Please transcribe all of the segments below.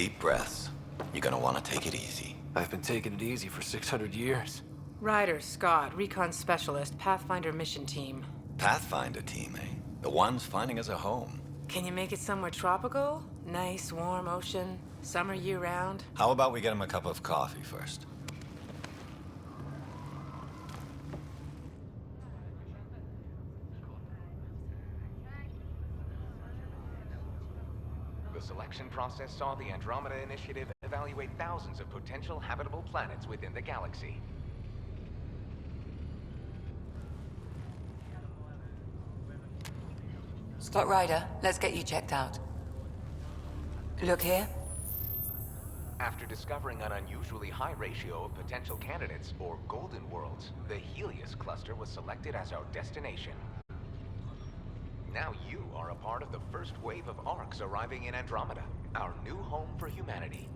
Deep breaths. You're gonna want to take it easy. I've been taking it easy for 600 years. Ryder, Scott, Recon Specialist, Pathfinder Mission Team. Pathfinder team, eh? The ones finding us a home. Can you make it somewhere tropical? Nice, warm ocean, summer year-round? How about we get him a cup of coffee first? The selection process saw the Andromeda Initiative evaluate thousands of potential habitable planets within the galaxy. Scott Ryder, let's get you checked out. Look here. After discovering an unusually high ratio of potential candidates, or golden worlds, the Helios cluster was selected as our destination. Now you are a part of the first wave of ARCs arriving in Andromeda, our new home for humanity.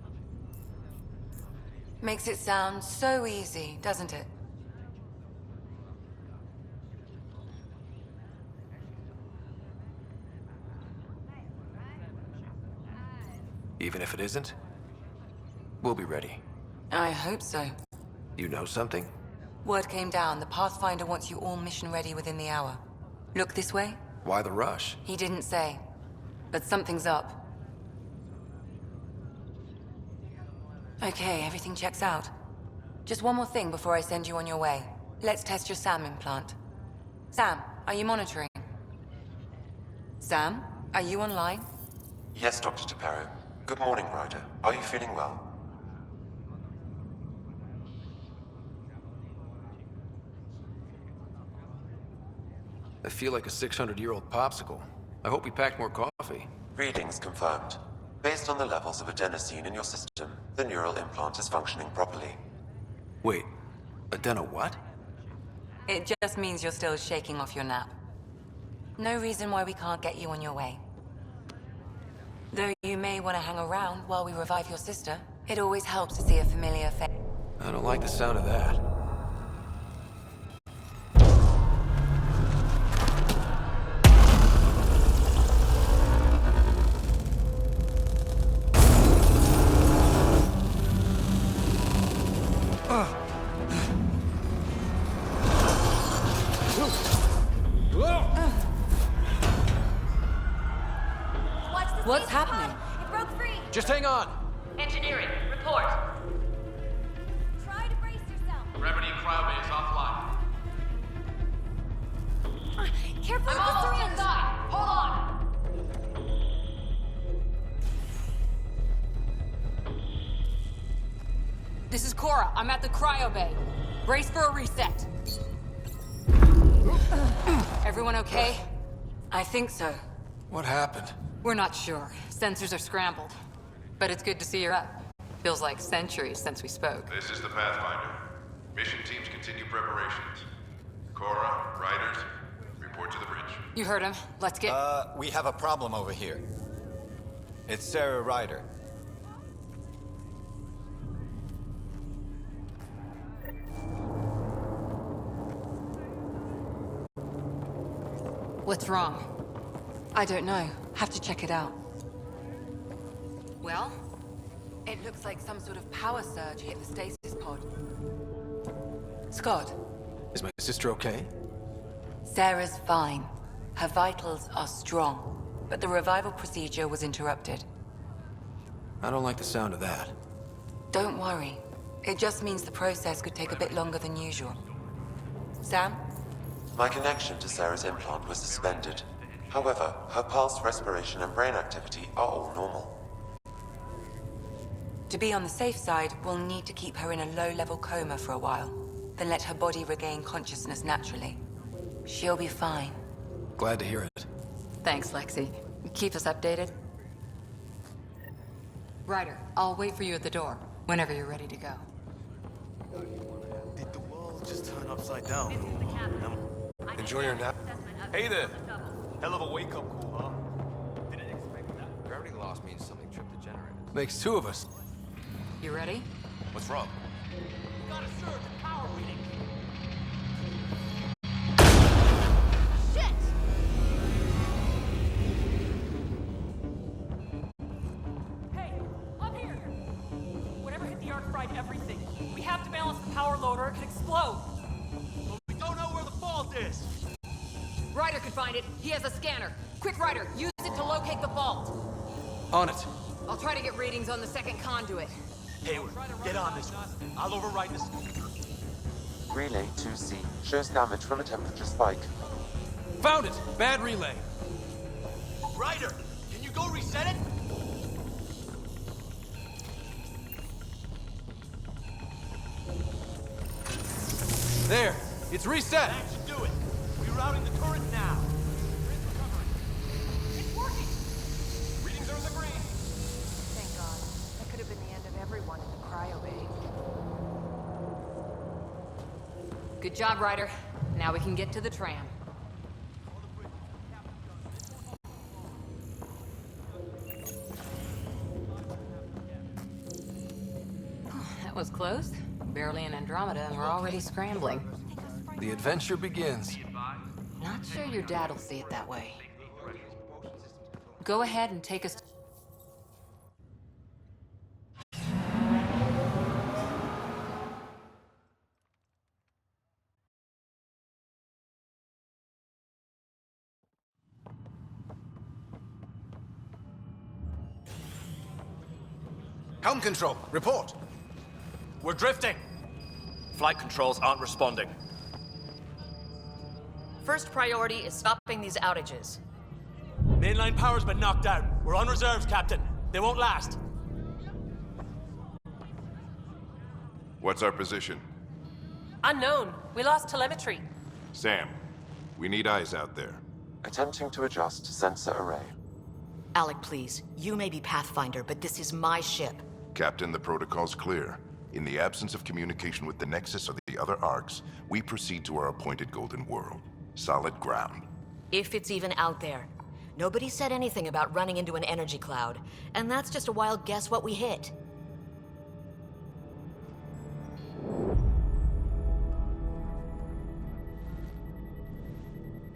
Makes it sound so easy, doesn't it? Even if it isn't, we'll be ready. I hope so. You know something? Word came down. The Pathfinder wants you all mission ready within the hour. Look this way? Why the rush? He didn't say. But something's up. Okay, everything checks out. Just one more thing before I send you on your way. Let's test your SAM implant. Sam, are you monitoring? Sam, are you online? Yes, Dr. Taparo. Good morning, Ryder. Are you feeling well? I feel like a 600-year-old popsicle. I hope we packed more coffee. Readings confirmed. Based on the levels of adenosine in your system, the neural implant is functioning properly. Wait, adeno what? It just means you're still shaking off your nap. No reason why we can't get you on your way. Though you may want to hang around while we revive your sister, it always helps to see a familiar face. I don't like the sound of that. What's happening? It broke free! Just hang on! Engineering, report. Try to brace yourself. Gravity cryobase offline. Careful with the syringe! Hold on! This is Cora. I'm at the cryo bay. Brace for a reset. Everyone okay? I think so. What happened? We're not sure. Sensors are scrambled. But it's good to see you're up. Feels like centuries since we spoke. This is the Pathfinder. Mission teams continue preparations. Cora, Riders, report to the bridge. You heard him. Let's get... We have a problem over here. It's Sarah Ryder. What's wrong? I don't know. Have to check it out. Well? It looks like some sort of power surge hit the stasis pod. Scott, Is my sister okay? Sarah's fine. Her vitals are strong, but the revival procedure was interrupted. I don't like the sound of that. Don't worry. It just means the process could take a bit longer than usual. Sam? My connection to Sarah's implant was suspended. However, her pulse, respiration, and brain activity are all normal. To be on the safe side, we'll need to keep her in a low-level coma for a while, then let her body regain consciousness naturally. She'll be fine. Glad to hear it. Thanks, Lexi. Keep us updated. Ryder, I'll wait for you at the door, whenever you're ready to go. Did the world just turn upside down? Enjoy your nap. Hey there! Hell of a wake-up call, huh? Didn't expect that. Gravity loss means something tripped the generator. Makes two of us. You ready? What's wrong? Got a surge in power reading. Shit! Hey, up here! override everything. We have to balance the power load or it could explode. But we don't know where the fault is. Ryder could find it. He has a scanner. Quick, Ryder, use it to locate the fault. On it. I'll try to get readings on the second conduit. Hayward, get on this one. I'll override this. Relay 2C shows damage from a temperature spike. Found it! Bad relay. Ryder, can you go reset it? There! It's reset! That should do it. Rerouting the turret now. It's working! Readings are in the green. Thank God. That could have been the end of everyone in the cryo bay. Good job, Ryder. Now we can get to the tram. That was close. Barely in Andromeda, and we're already scrambling. The adventure begins. Not sure your dad'll see it that way. Go ahead and take us. Helm control, report. We're drifting. Flight controls aren't responding. First priority is stopping these outages. Mainline power's been knocked out. We're on reserves, Captain. They won't last. What's our position? Unknown. We lost telemetry. Sam, we need eyes out there. Attempting to adjust sensor array. Alec, please. You may be Pathfinder, but this is my ship. Captain, the protocol's clear. In the absence of communication with the Nexus or the other arcs, we proceed to our appointed Golden World. Solid ground. If it's even out there. Nobody said anything about running into an energy cloud, and that's just a wild guess what we hit.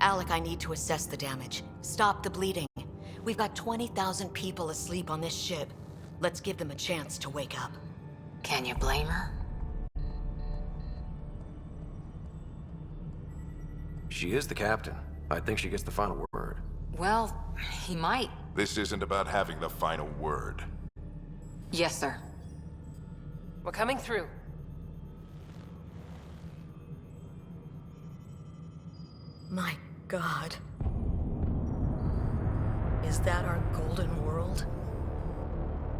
Alec, I need to assess the damage. Stop the bleeding. We've got 20,000 people asleep on this ship. Let's give them a chance to wake up. Can you blame her? She is the captain. I think she gets the final word. Well, he might. This isn't about having the final word. Yes, sir. We're coming through. My God. Is that our golden world?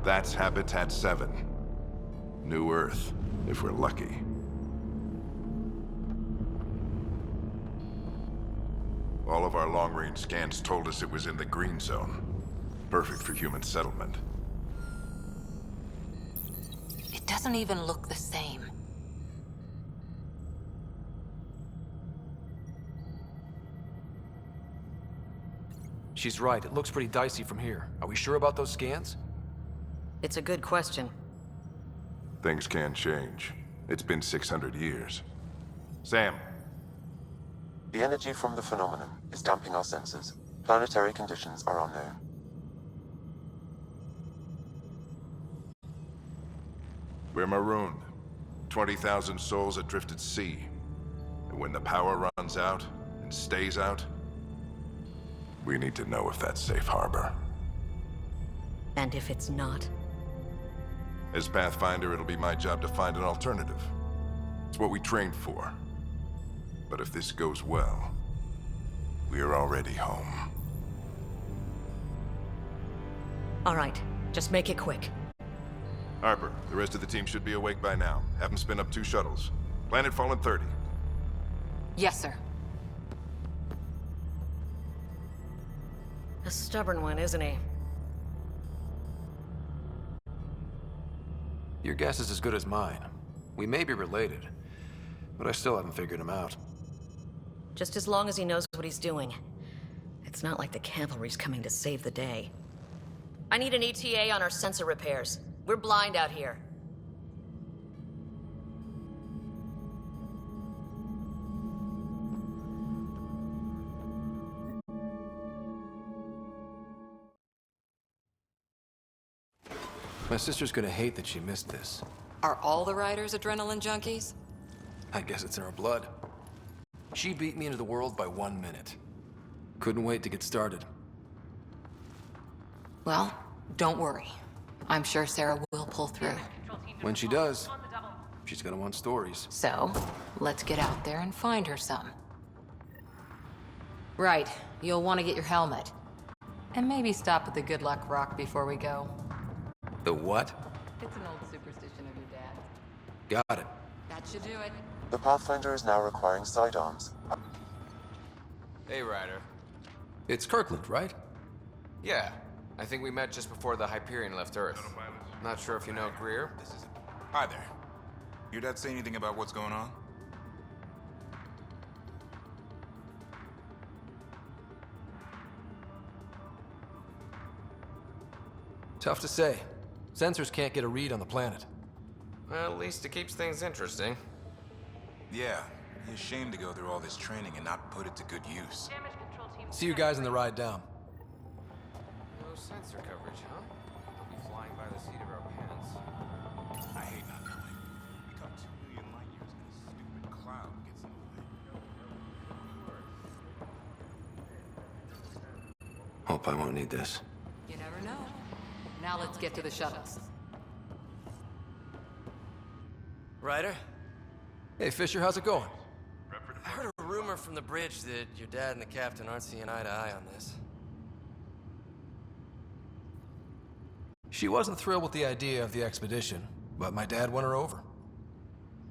That's Habitat 7. New Earth, if we're lucky. All of our long-range scans told us it was in the green zone. Perfect for human settlement. It doesn't even look the same. She's right. It looks pretty dicey from here. Are we sure about those scans? It's a good question. Things can change. It's been 600 years. Sam. The energy from the phenomenon is damping our sensors. Planetary conditions are unknown. We're marooned. 20,000 souls adrift at sea. And when the power runs out, and stays out, we need to know if that's safe harbor. And if it's not? As Pathfinder, it'll be my job to find an alternative. It's what we trained for. But if this goes well, we're already home. All right, just make it quick. Harper, the rest of the team should be awake by now. Have them spin up 2 shuttles. Planet Fallen 30. Yes, sir. A stubborn one, isn't he? Your guess is as good as mine. We may be related, but I still haven't figured him out. Just as long as he knows what he's doing. It's not like the cavalry's coming to save the day. I need an ETA on our sensor repairs. We're blind out here. My sister's gonna hate that she missed this. Are all the riders adrenaline junkies? I guess it's in her blood. She beat me into the world by 1 minute. Couldn't wait to get started. Well, don't worry. I'm sure Sarah will pull through. When she does, she's gonna want stories. So, let's get out there and find her some. Right, you'll want to get your helmet. And maybe stop at the Good Luck Rock before we go. The what? It's an old superstition of your dad's. Got it. That should do it. The Pathfinder is now requiring sidearms. Hey, Ryder. It's Kirkland, right? Yeah, I think we met just before the Hyperion left Earth. Not sure if you know Greer. Hi there. Your dad say anything about what's going on? Tough to say. Sensors can't get a read on the planet. Well, at least it keeps things interesting. Yeah, he's ashamed to go through all this training and not put it to good use. See you guys on the ride down. No sensor coverage, huh? We'll be flying by the seat of our pants. I hate not knowing. We come 2 million light years and this stupid cloud gets in the way. Hope I won't need this. You never know. Now let's get to the shuttles. Ryder? Hey, Fisher, how's it going? I heard a rumor from the bridge that your dad and the captain aren't seeing eye to eye on this. She wasn't thrilled with the idea of the expedition, but my dad won her over.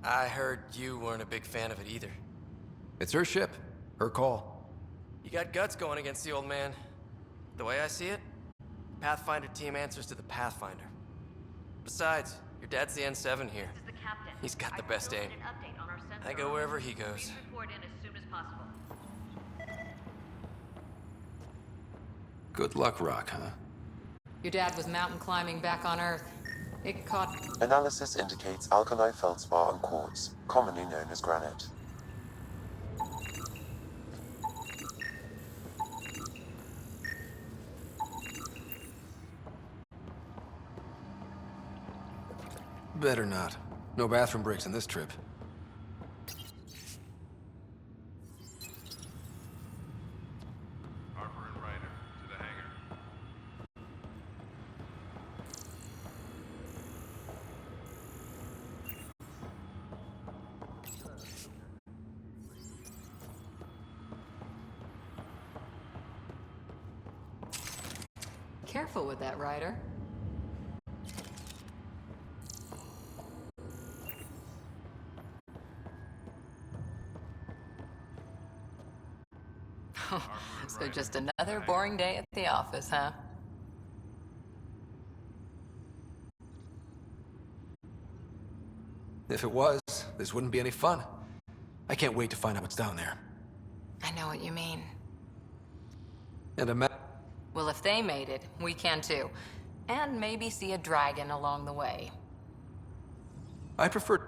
I heard you weren't a big fan of it either. It's her ship, her call. You got guts going against the old man. The way I see it, the Pathfinder team answers to the Pathfinder. Besides, your dad's the N7 here. He's got the best aim. I go wherever he goes. Good luck, Rock, huh? Your dad was mountain climbing back on Earth. It caught... Analysis indicates alkali feldspar and quartz, commonly known as granite. Better not. No bathroom breaks on this trip. Harper and Ryder, to the hangar. Careful with that, Ryder. So just another boring day at the office, huh? If it was, this wouldn't be any fun. I can't wait to find out what's down there. I know what you mean. And Well, if they made it, we can too. And maybe see a dragon along the way. I prefer...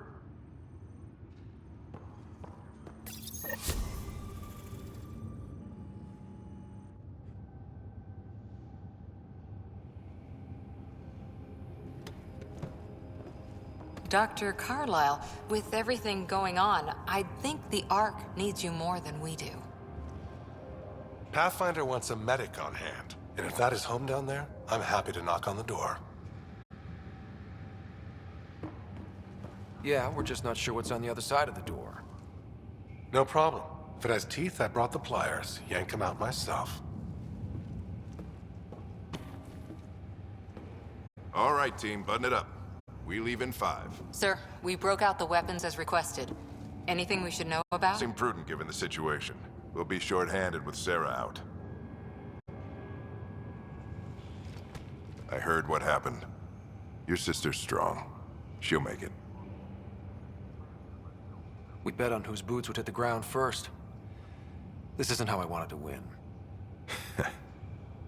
Dr. Carlyle, with everything going on, I think the Ark needs you more than we do. Pathfinder wants a medic on hand, and if that is home down there, I'm happy to knock on the door. Yeah, we're just not sure what's on the other side of the door. No problem. If it has teeth, I brought the pliers. Yank them out myself. All right, team, button it up. We leave in 5. Sir, we broke out the weapons as requested. Anything we should know about? Seemed prudent given the situation. We'll be short-handed with Sarah out. I heard what happened. Your sister's strong. She'll make it. We bet on whose boots would hit the ground first. This isn't how I wanted to win.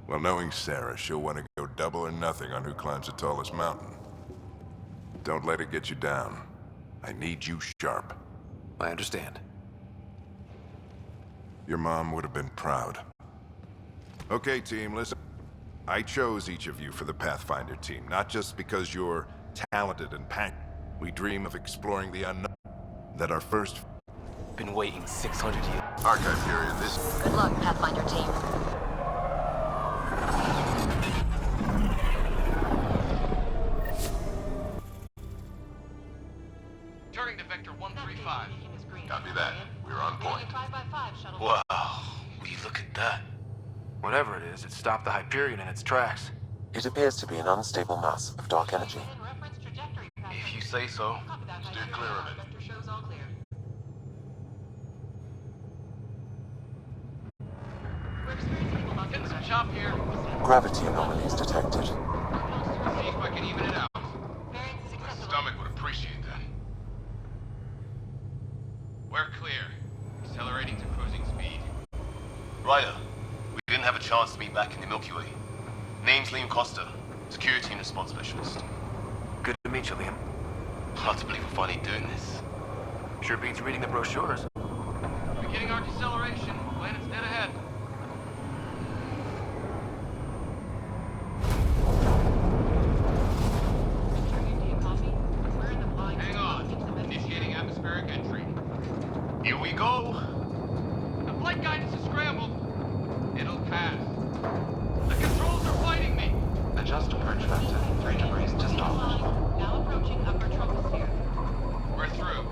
Well, knowing Sarah, she'll want to go double or nothing on who climbs the tallest mountain. Don't let it get you down. I need you sharp. I understand. Your mom would have been proud. Okay, team, listen. I chose each of you for the Pathfinder team, not just because you're talented and We dream of exploring the unknown. That our first... Been waiting 600 years. Archive period, this... Good luck, Pathfinder team. Turning to Vector 135. Copy that. We're on point. Wow, will you look at that? Whatever it is, it stopped the Hyperion in its tracks. It appears to be an unstable mass of dark energy. If you say so. Steer clear of it. Getting some chop here. Gravity anomalies detected. See if I can even it out. My stomach would appreciate that. We're clear. Accelerating to cruising speed. Ryder, we didn't have a chance to meet back in the Milky Way. Name's Liam Costa, Security and Response Specialist. Good to meet you, Liam. Hard to believe we're finally doing this. Sure beats reading the brochures. Beginning our deceleration. Planet's dead ahead. Hang on. Initiating atmospheric entry. Here we go! The flight guidance is scrambled. It'll pass. The controls are fighting me. Adjust approach vector. 3 degrees to starboard. Now approaching upper troposphere. We're through.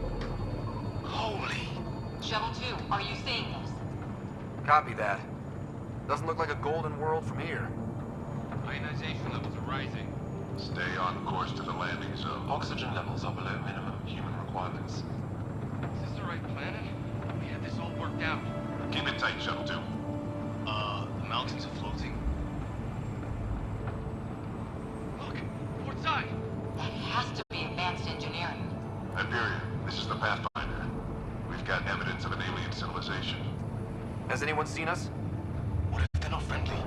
Holy... Shuttle 2, are you seeing this? Copy that. Doesn't look like a golden world from here. Ionization levels are rising. Stay on course to the landing zone. Oxygen levels are below minimum human requirements. Is this the right planet? We had this all worked out. Keep it tight, Shuttle 2. The mountains are floating. Look, port side. That has to be advanced engineering. Hyperion, this is the Pathfinder. We've got evidence of an alien civilization. Has anyone seen us? What if they're not friendly?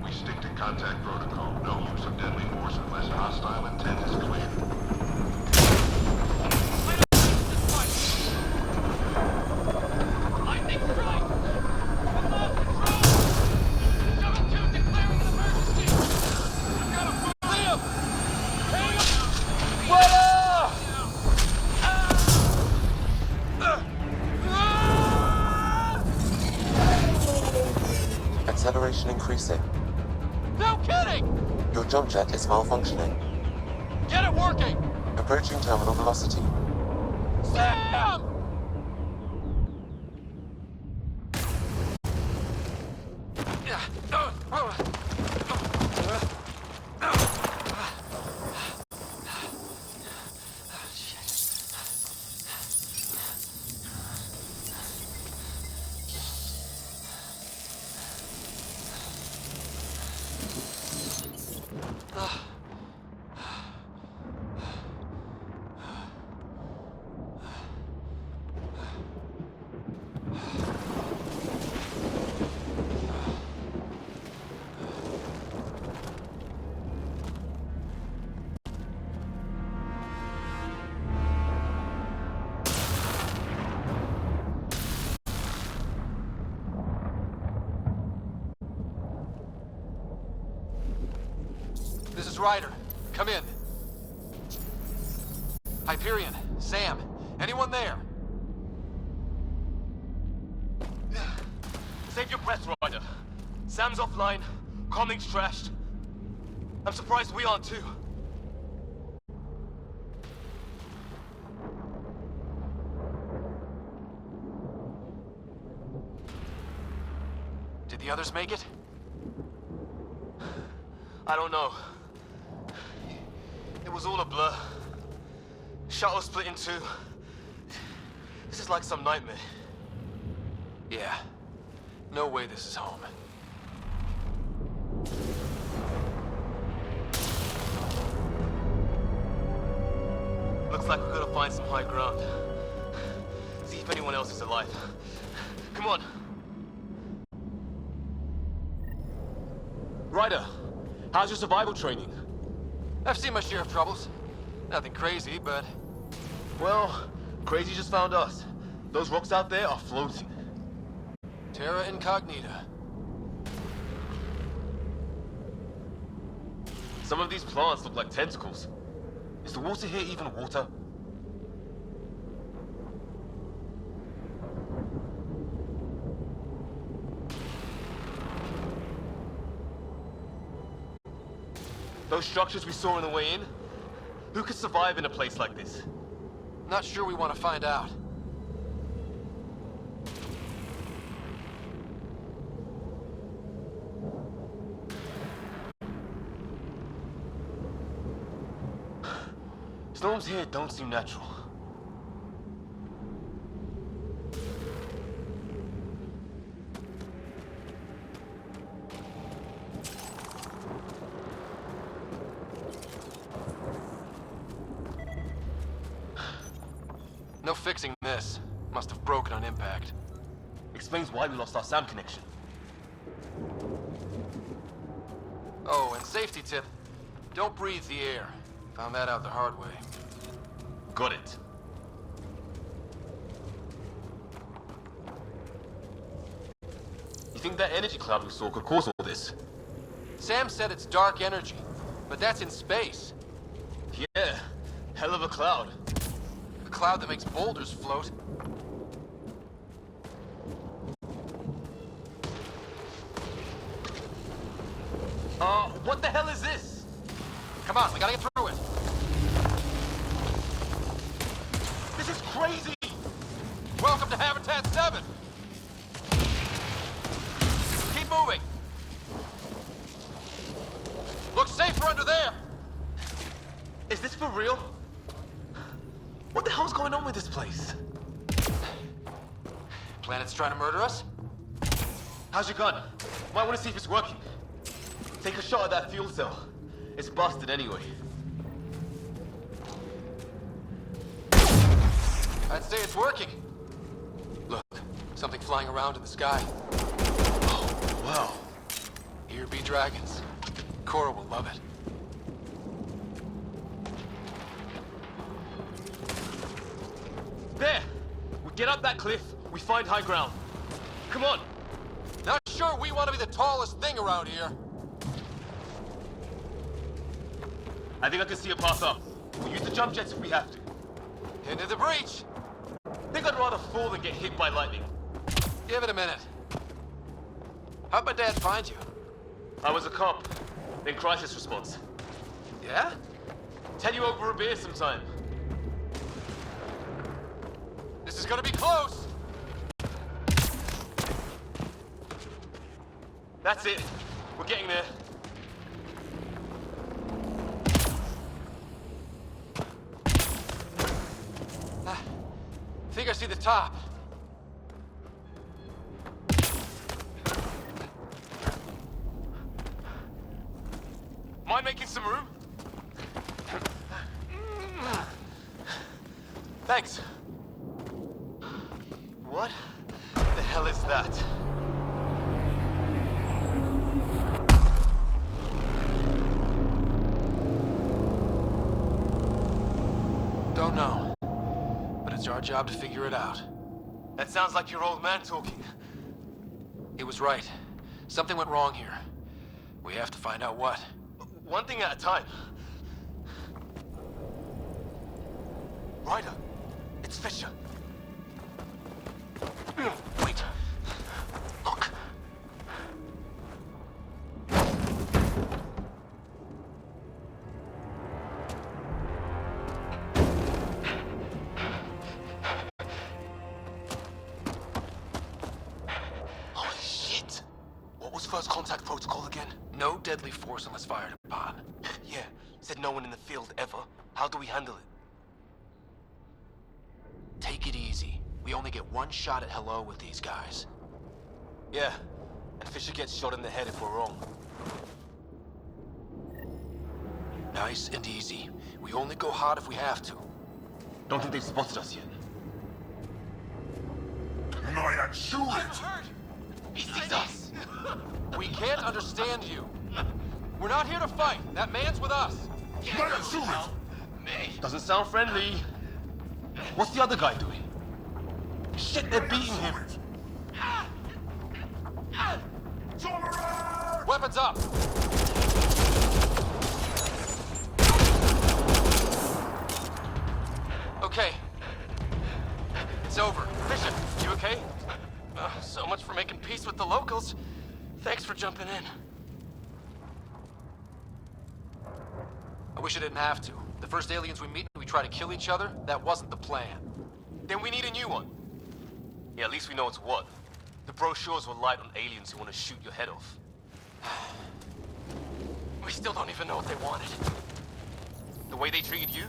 We stick to contact protocol. No use of deadly force unless hostile intent is clear. Lightning strike! Remote control! Shuttle 2 declaring an emergency! I've got a Liam! Hang on! What up? Acceleration increasing. No kidding! Your jump jet is malfunctioning. Get it working! Approaching terminal velocity. Sam! This is Ryder. Come in. Hyperion, Sam, anyone there? Save your breath, Ryder. Sam's offline. Comlink's trashed. I'm surprised we aren't too. Did the others make it? I don't know. It was all a blur. Shuttle split in two. This is like some nightmare. Yeah. No way this is home. Looks like we're gonna find some high ground. See if anyone else is alive. Come on. Ryder, how's your survival training? I've seen my share of troubles. Nothing crazy, but... Well, crazy just found us. Those rocks out there are floating. Terra Incognita. Some of these plants look like tentacles. Is the water here even water? Those structures we saw on the way in? Who could survive in a place like this? Not sure we want to find out. Storms here don't seem natural. No fixing this. Must have broken on impact. Explains why we lost our sound connection. Oh, and safety tip. Don't breathe the air. Found that out the hard way. Got it. You think that energy cloud we saw could cause all this? Sam said it's dark energy, but that's in space. Yeah, hell of a cloud. A cloud that makes boulders float. What the hell is this? Come on, we gotta get through it. This is crazy! Welcome to Habitat 7. Keep moving. Looks safer under there. Is this for real? What the hell's going on with this place? Planet's trying to murder us? How's your gun? Might want to see if it's working. Take a shot at that fuel cell. It's busted anyway. I'd say it's working. Look, something flying around in the sky. Oh, wow. Here be dragons. Cora will love it. There! We get up that cliff, we find high ground. Come on! Not sure we want to be the tallest thing around here. I think I can see a path up. We'll use the jump jets if we have to. Into the breach. Think I'd rather fall than get hit by lightning. Give it a minute. How'd my dad find you? I was a cop, then crisis response. Yeah? Tell you over a beer sometime. This is gonna be close. That's it. We're getting there. Think I see the top. Mind making some room? Thanks. What the hell is that? Don't know. But it's our job to figure it out. That sounds like your old man talking. He was right. Something went wrong here. We have to find out what. One thing at a time. Ryder, it's Fisher. Wait. Look. Holy shit. What was first contact protocol again? No deadly force unless fired upon. Yeah, said no one in the field ever. How do we handle it? Take it easy. We only get one shot at hello with these guys. Yeah, and Fisher gets shot in the head if we're wrong. Nice and easy. We only go hot if we have to. Don't think they've spotted us yet. Try and shoot it! He sees us! We can't understand you. We're not here to fight. That man's with us. Try and shoot it! Doesn't sound friendly. What's the other guy doing? Shit, they're beating him. Weapons up. Okay. It's over. Fisher, you okay? So much for making peace with the locals. Thanks for jumping in. wish I didn't have to. The first aliens we meet and we try to kill each other, that wasn't the plan. Then we need a new one. Yeah, at least we know it's what. The brochures were light on aliens who want to shoot your head off. We still don't even know what they wanted. The way they treated you?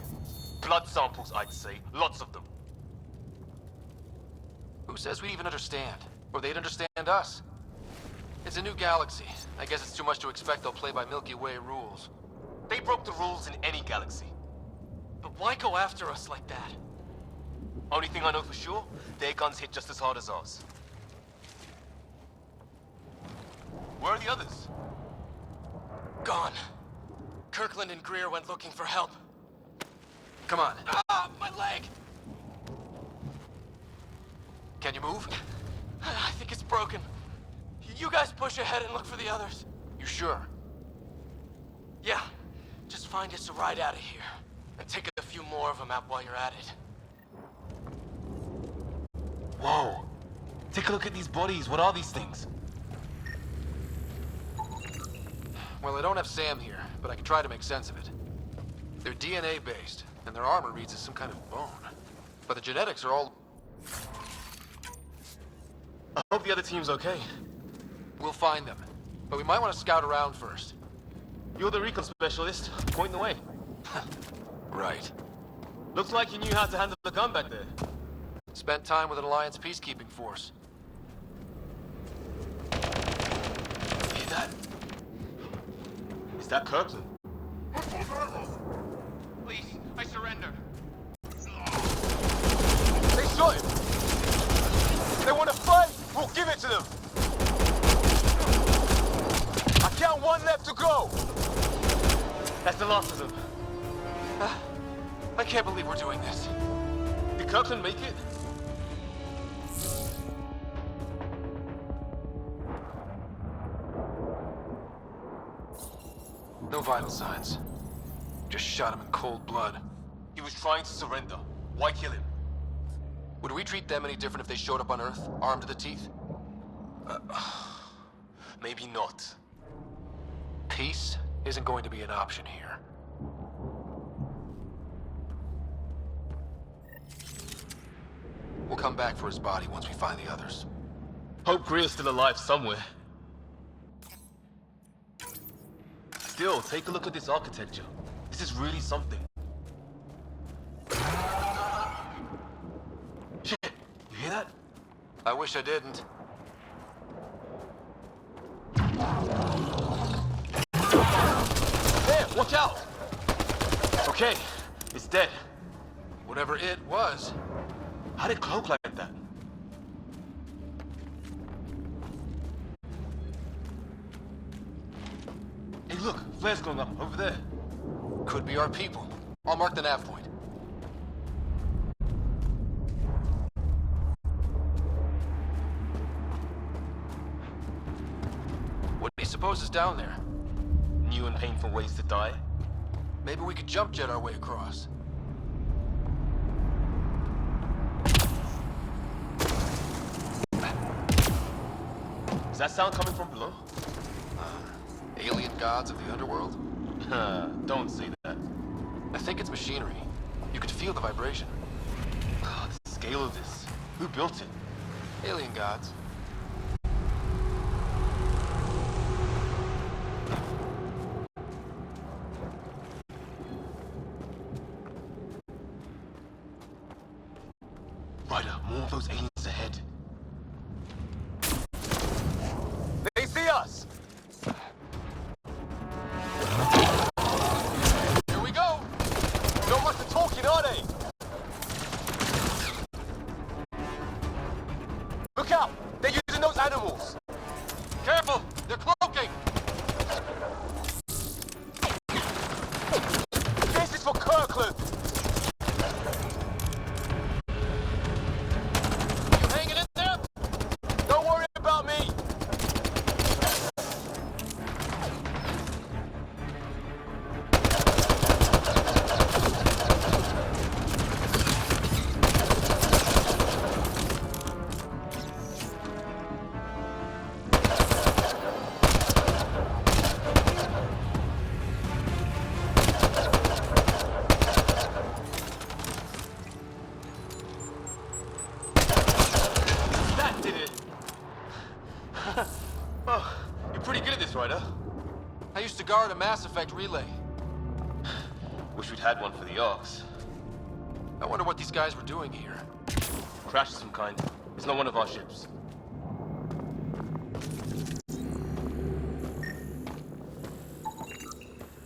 Blood samples, I'd say. Lots of them. Who says we'd even understand? Or they'd understand us? It's a new galaxy. I guess it's too much to expect they'll play by Milky Way rules. They broke the rules in any galaxy. But why go after us like that? Only thing I know for sure, their guns hit just as hard as ours. Where are the others? Gone. Kirkland and Greer went looking for help. Come on. Ah, my leg! Can you move? I think it's broken. You guys push ahead and look for the others. You sure? Yeah. Just find us a ride out of here. And take a few more of them out while you're at it. Whoa. Take a look at these bodies. What are these things? Well, I don't have Sam here, but I can try to make sense of it. They're DNA-based, and their armor reads as some kind of bone. But the genetics are all... I hope the other team's okay. We'll find them. But we might want to scout around first. You're the recon specialist. Point the way. Right. Looks like you knew how to handle the gun back there. Spent time with an Alliance peacekeeping force. Hear that? Is that Kirkland? Please, I surrender. They shot him! They want to fight! We'll give it to them! I count one left to go! That's the last of them. I can't believe we're doing this. Did Kirkland make it? No vital signs. Just shot him in cold blood. He was trying to surrender. Why kill him? Would we treat them any different if they showed up on Earth, armed to the teeth? Maybe not. Peace isn't going to be an option here. We'll come back for his body once we find the others. Hope Greer's still alive somewhere. Still, take a look at this architecture. This is really something. Shit, you hear that? I wish I didn't. There, watch out! Okay, it's dead. Whatever it was. How'd it cloak like that? Hey look, flares going up, over there. Could be our people. I'll mark the nav point. What do you suppose is down there? New and painful ways to die? Maybe we could jump jet our way across. Is that sound coming from below? Alien gods of the underworld? Don't say that. I think it's machinery. You could feel the vibration. The scale of this. Who built it? Alien gods. Ryder, more of those aliens ahead. They see us! Here we go! Not much for talking, are they? Look out! They're using those animals! Careful! They're cloaking! This is for Kirkland! You hanging in there? Don't worry about me! guard a Mass Effect relay. Wish we'd had one for the Arks. I wonder what these guys were doing here. Crash of some kind. It's not one of our ships.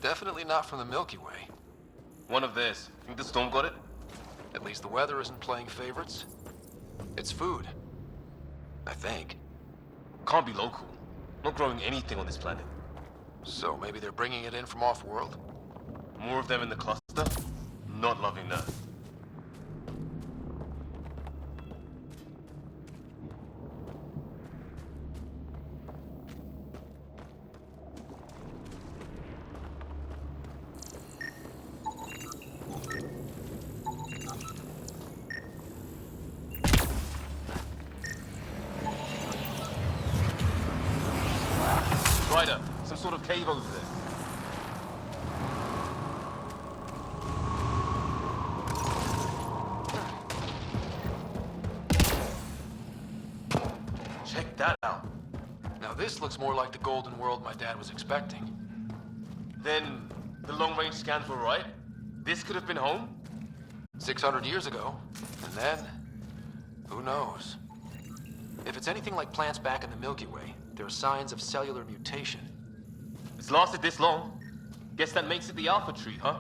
Definitely not from the Milky Way. One of theirs. Think the storm got it? At least the weather isn't playing favorites. It's food. I think. Can't be local. Not growing anything on this planet. So maybe they're bringing it in from off-world? More of them in the cluster? Not loving that. Ryder, some sort of cave over there. Check that out. Now this looks more like the golden world my dad was expecting. Then, the long-range scans were right? This could have been home? 600 years ago. And then, who knows? If it's anything like plants back in the Milky Way, there are signs of cellular mutation. It's lasted this long. Guess that makes it the Alpha Tree, huh?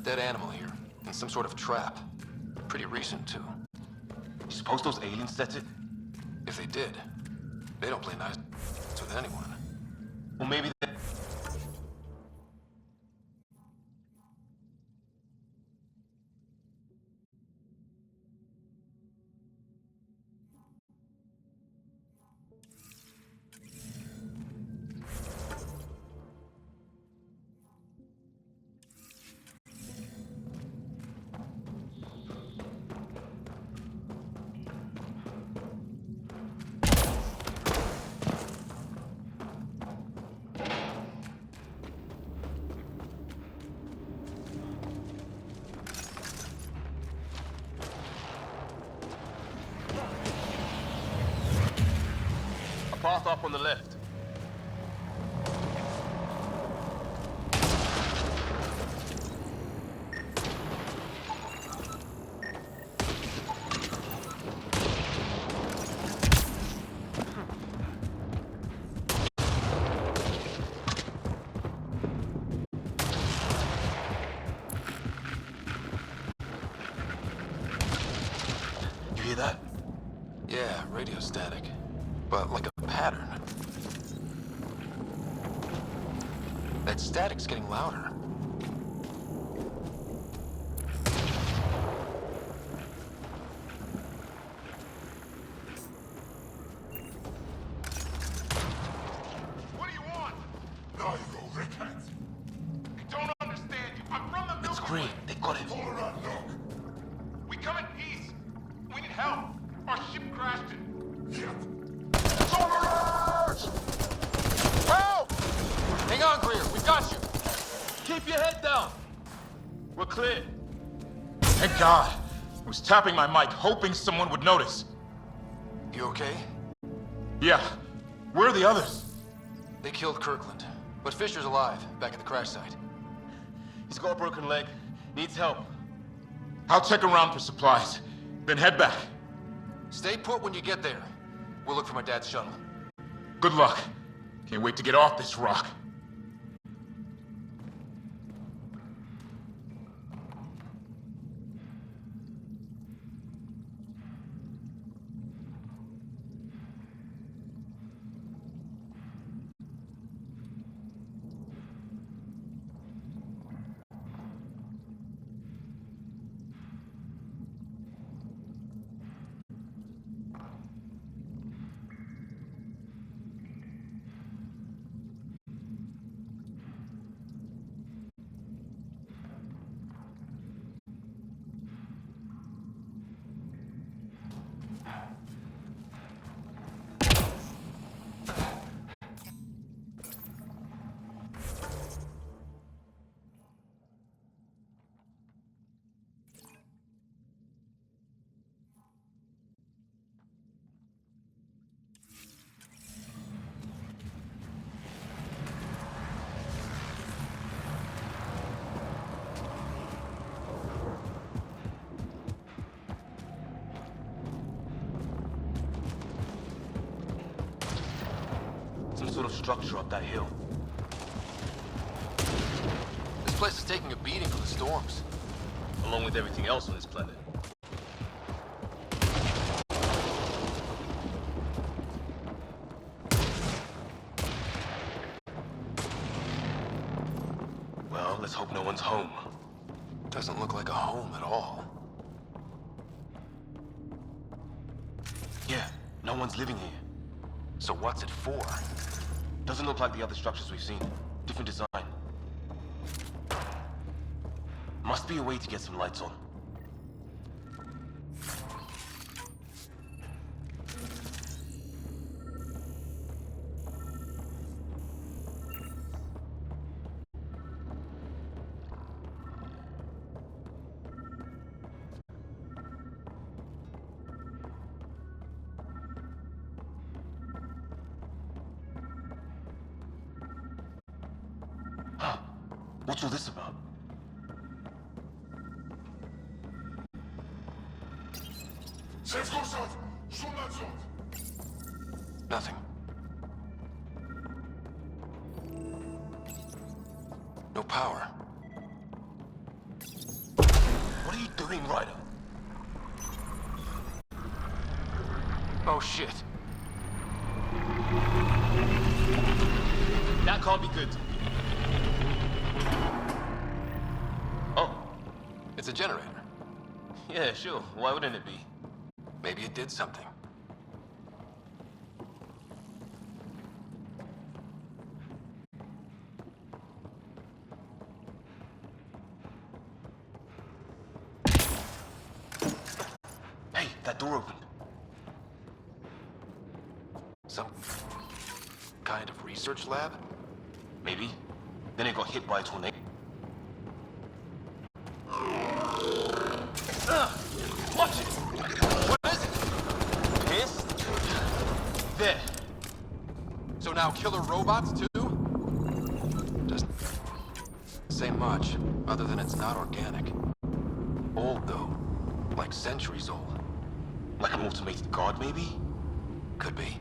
Dead animal here, in some sort of trap. Pretty recent, too. You suppose those aliens set it? If they did, they don't play nice with anyone. Or maybe they... Path up on the left. You hear that? Yeah, radio static. But like a pattern. That static's getting louder. What do you want? Now you go, Rickheads. You don't understand. I'm from the Milky It's green. Way. They got it. All around, look. We come in peace. We need help. Our ship crashed it. Yep. Help! Hang on, Greer. We've got you. Keep your head down. We're clear. Thank God. I was tapping my mic, hoping someone would notice. You okay? Yeah. Where are the others? They killed Kirkland. But Fisher's alive, back at the crash site. He's got a broken leg. Needs help. I'll check around for supplies, then head back. Stay put when you get there. We'll look for my dad's shuttle. Good luck. Can't wait to get off this rock. sort of structure up that hill. This place is taking a beating from the storms. Along with everything else on this planet. Well, let's hope no one's home. Doesn't look like a home at all. Yeah, no one's living here. So what's it for? Doesn't look like the other structures we've seen. Different design. Must be a way to get some lights on. Huh. What's all this about? Nothing. No power. What are you doing, Ryder? Oh shit. That can't be good. Oh, it's a generator. Yeah, sure. Why wouldn't it be? Maybe it did something. Hey, that door opened. Some kind of research lab? Maybe. Then it got hit by a tornado. Watch it! What is it? This? There. So now killer robots too? Doesn't say much, other than it's not organic. Old though, like centuries old. Like an automated guard, maybe? Could be.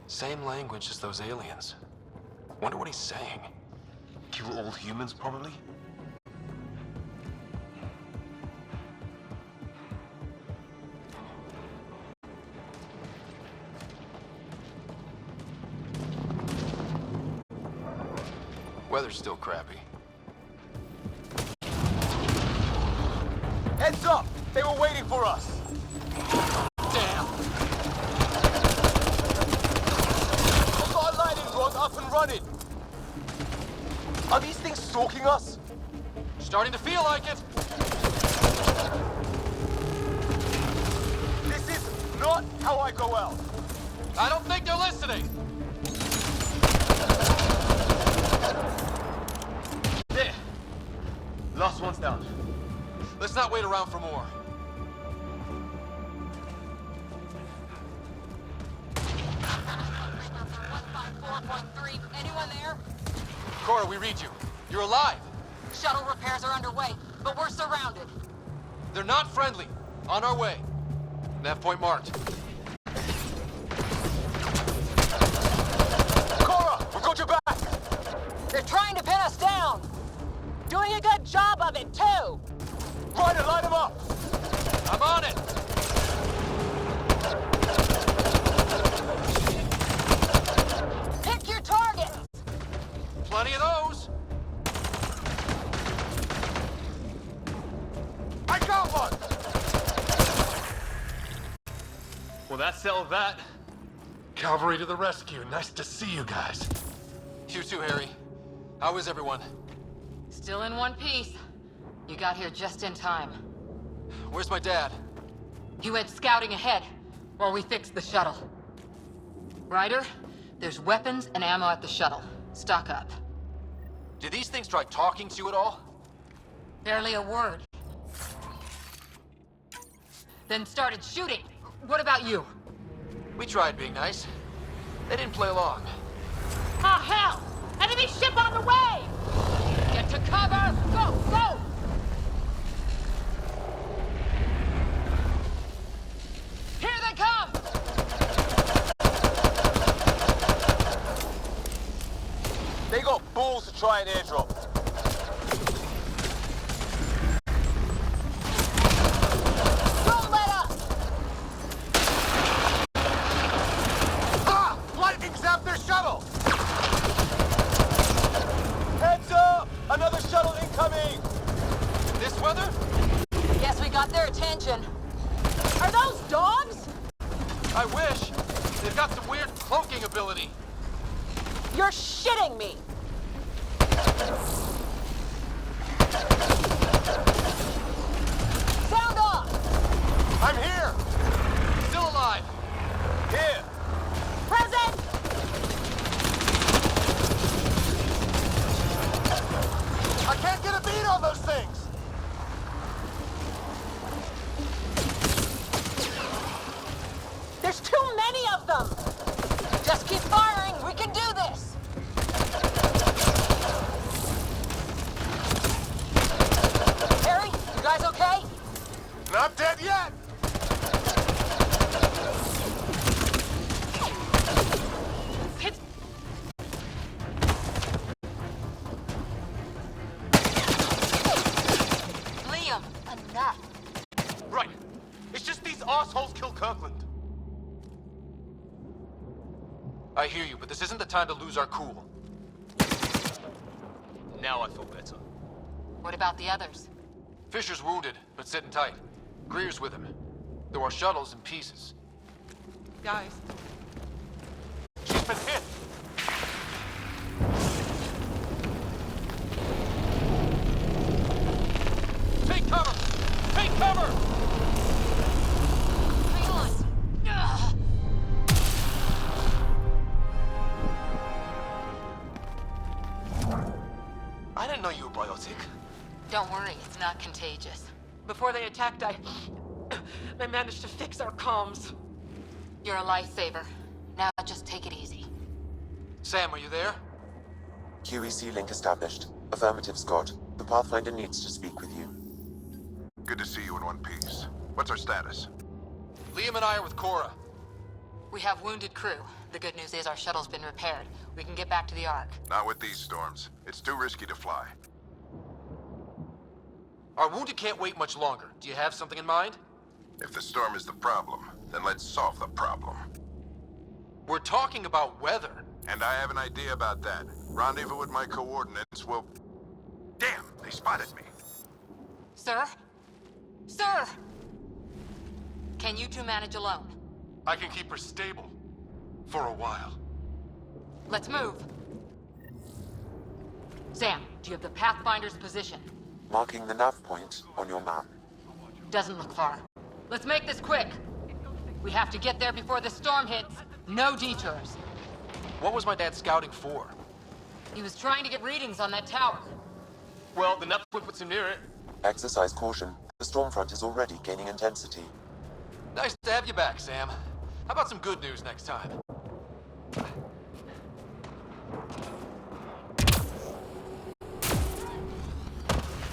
Same language as those aliens. Wonder what he's saying. Kill all humans, probably? Weather's still crappy. Heads up! They were waiting for us! Damn! We've got a lightning rod up and running! Are these things stalking us? Starting to feel like it! This is not how I go out! I don't think they're listening! There! Last one's down. Let's not wait around for more. Anyone there? Cora, we read you. You're alive! Shuttle repairs are underway, but we're surrounded. They're not friendly. On our way. Nav point marked. Cora, we got your back! They're trying to pin us down! Doing a good job of it, too! Ryder, line them up! I'm on it! Pick your targets! Plenty of those! I got one! Well, that settled that. Cavalry to the rescue. Nice to see you guys. You too, Harry. How is everyone? Still in one piece. You got here just in time. Where's my dad? He went scouting ahead while we fixed the shuttle. Ryder, there's weapons and ammo at the shuttle. Stock up. Did these things try talking to you at all? Barely a word. Then started shooting. What about you? We tried being nice. They didn't play along. Ah, hell! Enemy ship on the way! Get to cover! Go, go! Here they come! They got balls to try an airdrop. Don't let up! Ah! Lightning zapped their shuttle! Heads up! Another shuttle incoming! This weather? Guess we got their attention. Are those dogs? I wish. They've got some weird cloaking ability. You're shitting me! Sound off! I'm here! Still alive. Here! Present! I can't get a beat on those things! There's too many of them! Just keep firing, we can do this! Harry, you guys okay? Not dead yet! It's... Liam, enough! Right. It's just these assholes kill Kirkland. I hear you, but this isn't the time to lose our cool. Now I feel better. What about the others? Fisher's wounded, but sitting tight. Greer's with him. There are shuttles in pieces. Guys, She's been hit! Take cover! Take cover! Hang on! Ugh. I didn't know you were biotic. Don't worry, it's not contagious. before they attacked, I managed to fix our comms. You're a lifesaver. Now just take it easy. Sam, are you there? QEC link established. Affirmative, Scott. The Pathfinder needs to speak with you. Good to see you in one piece. What's our status? Liam and I are with Cora. We have wounded crew. The good news is our shuttle's been repaired. We can get back to the Ark. Not with these storms. It's too risky to fly. Our wounded can't wait much longer. Do you have something in mind? If the storm is the problem, then let's solve the problem. We're talking about weather. And I have an idea about that. Rendezvous with my coordinates will... Damn, they spotted me. Sir? Sir! Can you two manage alone? I can keep her stable. For a while. Let's move. Sam, do you have the Pathfinder's position? Marking the nav point on your map. Doesn't look far. Let's make this quick. We have to get there before the storm hits. No detours. What was my dad scouting for? He was trying to get readings on that tower. Well, the nav point puts him near it. Exercise caution. The storm front is already gaining intensity. Nice to have you back, Sam. How about some good news next time?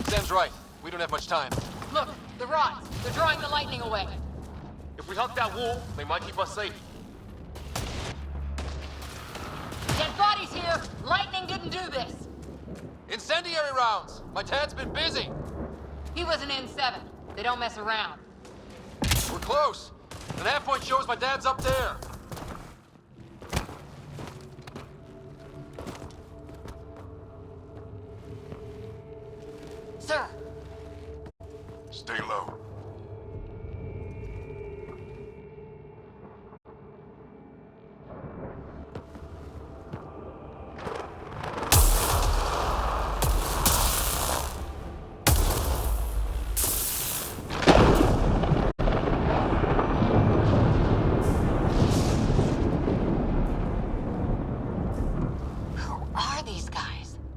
Sam's right. We don't have much time. Look, the rods. They're drawing the lightning away. If we hug that wall, they might keep us safe. Dead bodies here. Lightning didn't do this. Incendiary rounds! My dad's been busy! He was an N7. They don't mess around. We're close! The nav point shows my dad's up there! Sir! Stay low.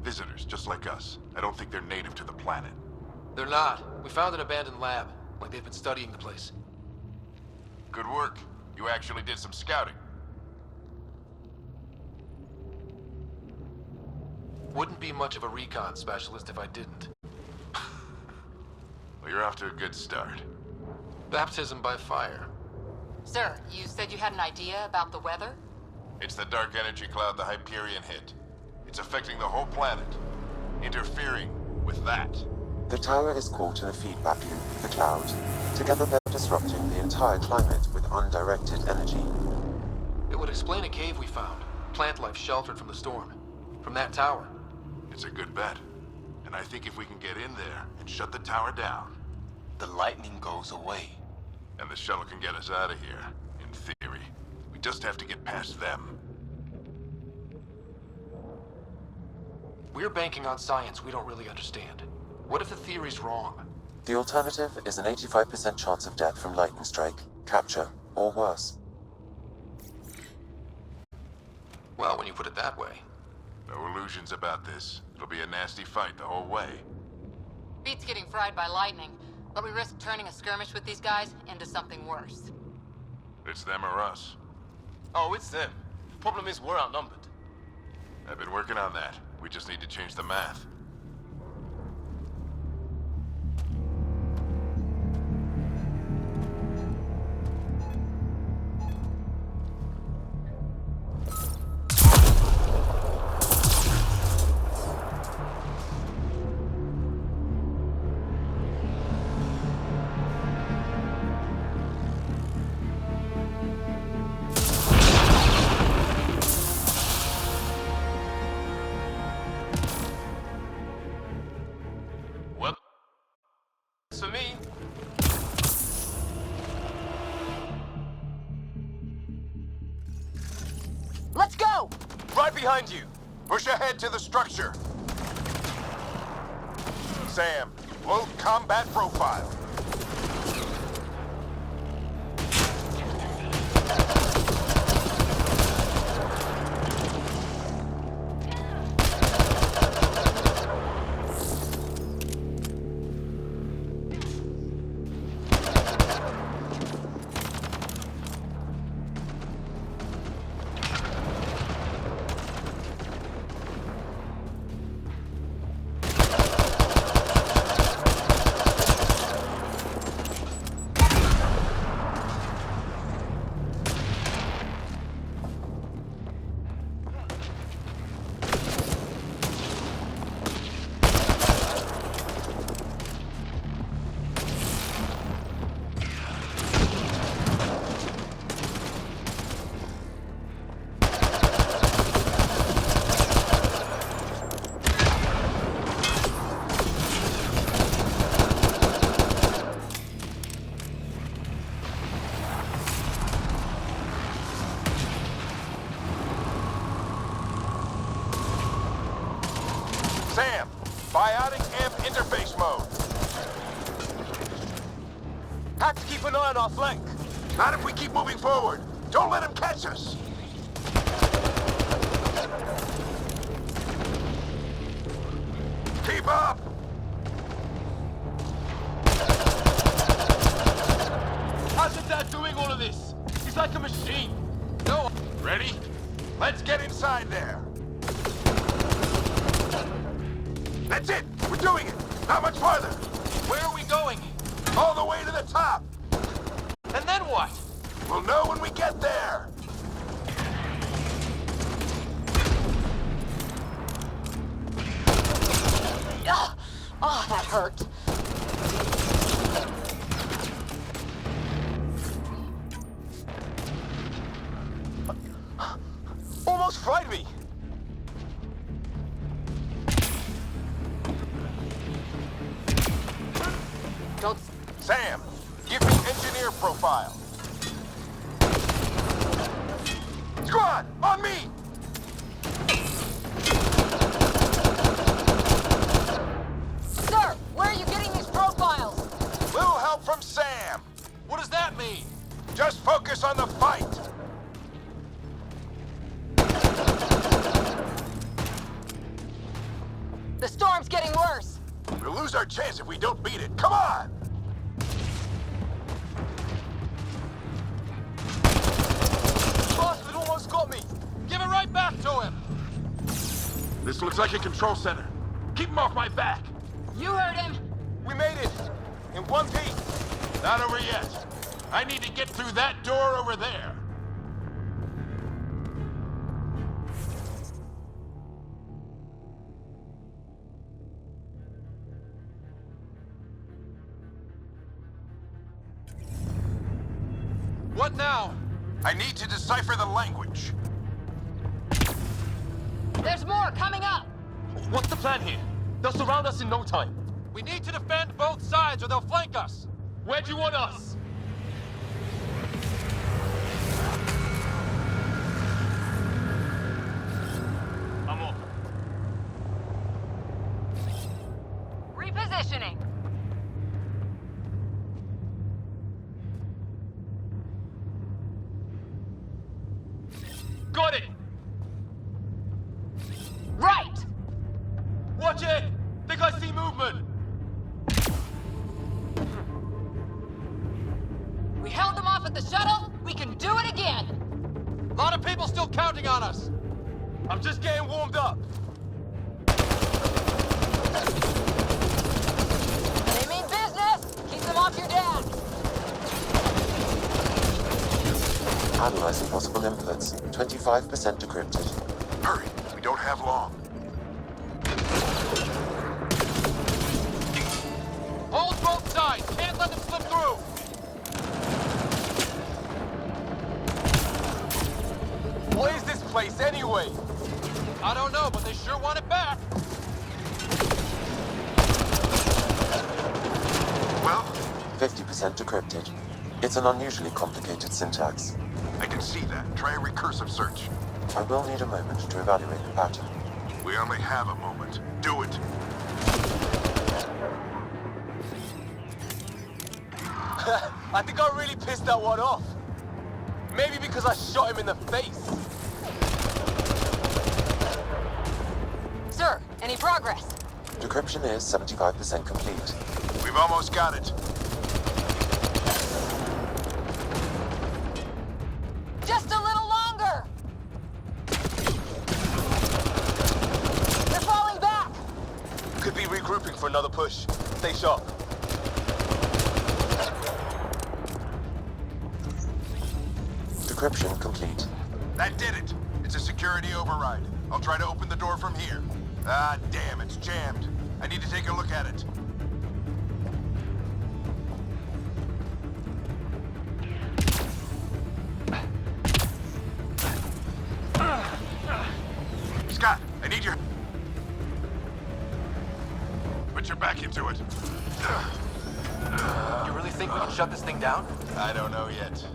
Visitors, just like us. I don't think they're native to the planet. They're not. We found an abandoned lab, like they've been studying the place. Good work. You actually did some scouting. Wouldn't be much of a recon specialist if I didn't. Well, you're off to a good start. Baptism by fire. Sir, you said you had an idea about the weather? It's the dark energy cloud the Hyperion hit. It's affecting the whole planet. Interfering with that. The tower is caught in a feedback loop with the cloud. Together they're disrupting the entire climate with undirected energy. It would explain a cave we found. Plant life sheltered from the storm. From that tower. It's a good bet. And I think if we can get in there and shut the tower down, The lightning goes away. and the shuttle can get us out of here, in theory. We just have to get past them. We're banking on science we don't really understand. What if the theory's wrong? The alternative is an 85% chance of death from lightning strike, capture, or worse. Well, when you put it that way. No illusions about this. It'll be a nasty fight the whole way. Beats getting fried by lightning, but we risk turning a skirmish with these guys into something worse. It's them or us. Oh, it's them. Problem is, we're outnumbered. I've been working on that. We just need to change the math. For me. Let's go! Right behind you. Push ahead to the structure. Sam, load combat profile. forward! Don't let him catch us! Keep up! How's your dad doing all of this? He's like a machine. No. Ready? Let's get inside there. That's it! We're doing it! Not much farther! Where are we going? All the way to the top! And then what? We'll know when we get there! Oh, that hurt. Almost fried me. Don't... Sam, give me engineer profile. Squad, on me! Sir, where are you getting these profiles? Little help from Sam. What does that mean? Just focus on the fight. The storm's getting worse. We'll lose our chance if we don't beat it. Come on! Bastard almost got me. Give it right back to him. This looks like a control center. Keep him off my back. You heard him. We made it. In one piece. Not over yet. I need to get through that door over there. What now? I need to decipher the language. There's more coming up. What's the plan here? They'll surround us in no time. We need to defend both sides or they'll flank us. Where do you want us? I'm off. Repositioning. Got it! Right! Watch it! Think I see movement! We held them off at the shuttle. We can do it again. A lot of people still counting on us. I'm just getting warmed up. They mean business. Keep them off your dad. Analyzing possible inputs. 25% decrypted. Hurry, we don't have long. Hold both sides. Can't let them slip through. What is this place anyway? I don't know, but they sure want it back. Well, 50% decrypted. It's an unusually complicated syntax. I can see that. Try a recursive search. I will need a moment to evaluate the pattern. We only have a moment. Do it. I think I really pissed that one off. Maybe because I shot him in the face. Sir, any progress? Decryption is 75% complete. We've almost got it. Just a little longer. They're falling back. Could be regrouping for another push. Stay sharp. Decryption complete. That did it. It's a security override. I'll try to open the door from here. Ah, damn, it's jammed. I need to take a look at it. Scott, I need your... Put your back into it. You really think we can shut this thing down? I don't know yet.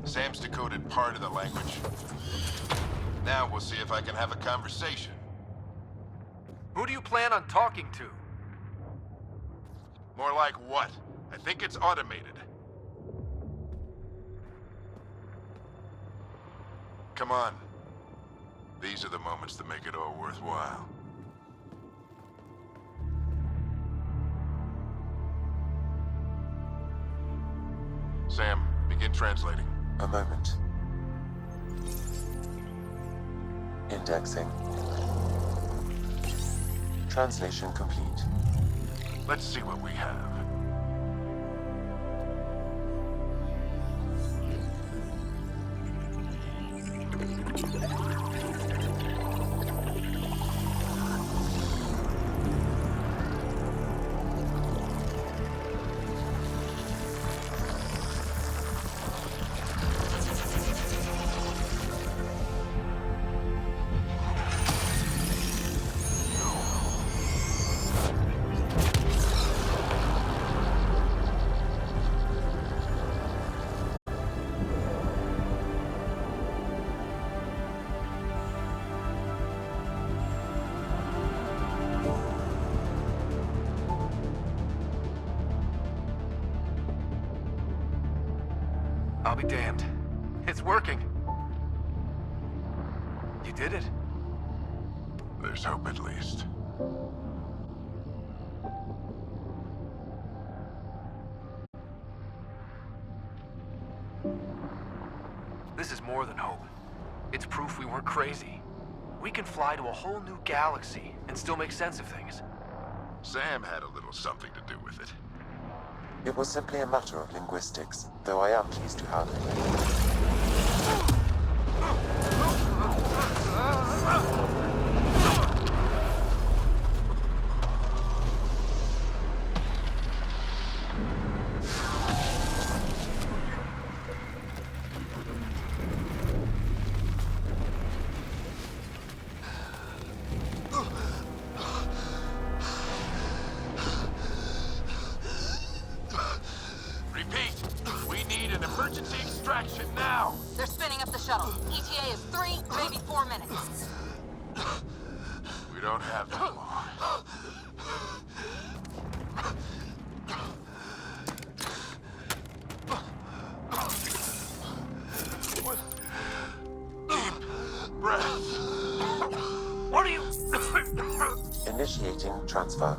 Sam's decoded part of the language. Now we'll see if I can have a conversation. Who do you plan on talking to? More like what? I think it's automated. Come on. These are the moments that make it all worthwhile. Sam, begin translating. A moment. Indexing. Translation complete. Let's see what we have. I'll be damned. It's working. You did it. There's hope at least. This is more than hope. It's proof we weren't crazy. We can fly to a whole new galaxy and still make sense of things. Sam had a little something to do with it. It was simply a matter of linguistics, though I am pleased to have it. Emergency extraction now! They're spinning up the shuttle. ETA is 3, maybe 4 minutes. We don't have that long. Deep breath. What are you... Initiating transfer.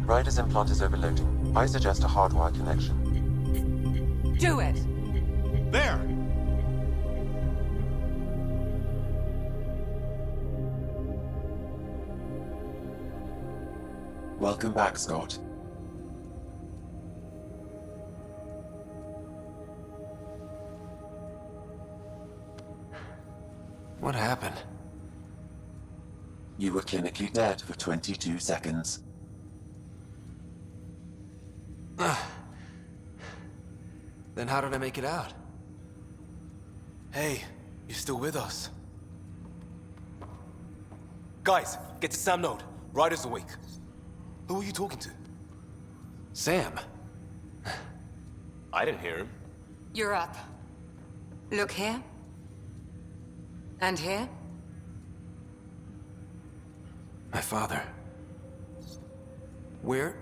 Ryder's implant is overloading. I suggest a hardwire connection. Do it! There! Welcome back, Scott. What happened? You were clinically dead for 22 seconds. Then how did I make it out? Hey, you're still with us. Guys, get to Sam Node. Ryder's awake. Who are you talking to? Sam. I didn't hear him. You're up. Look here. And here. My father. Where?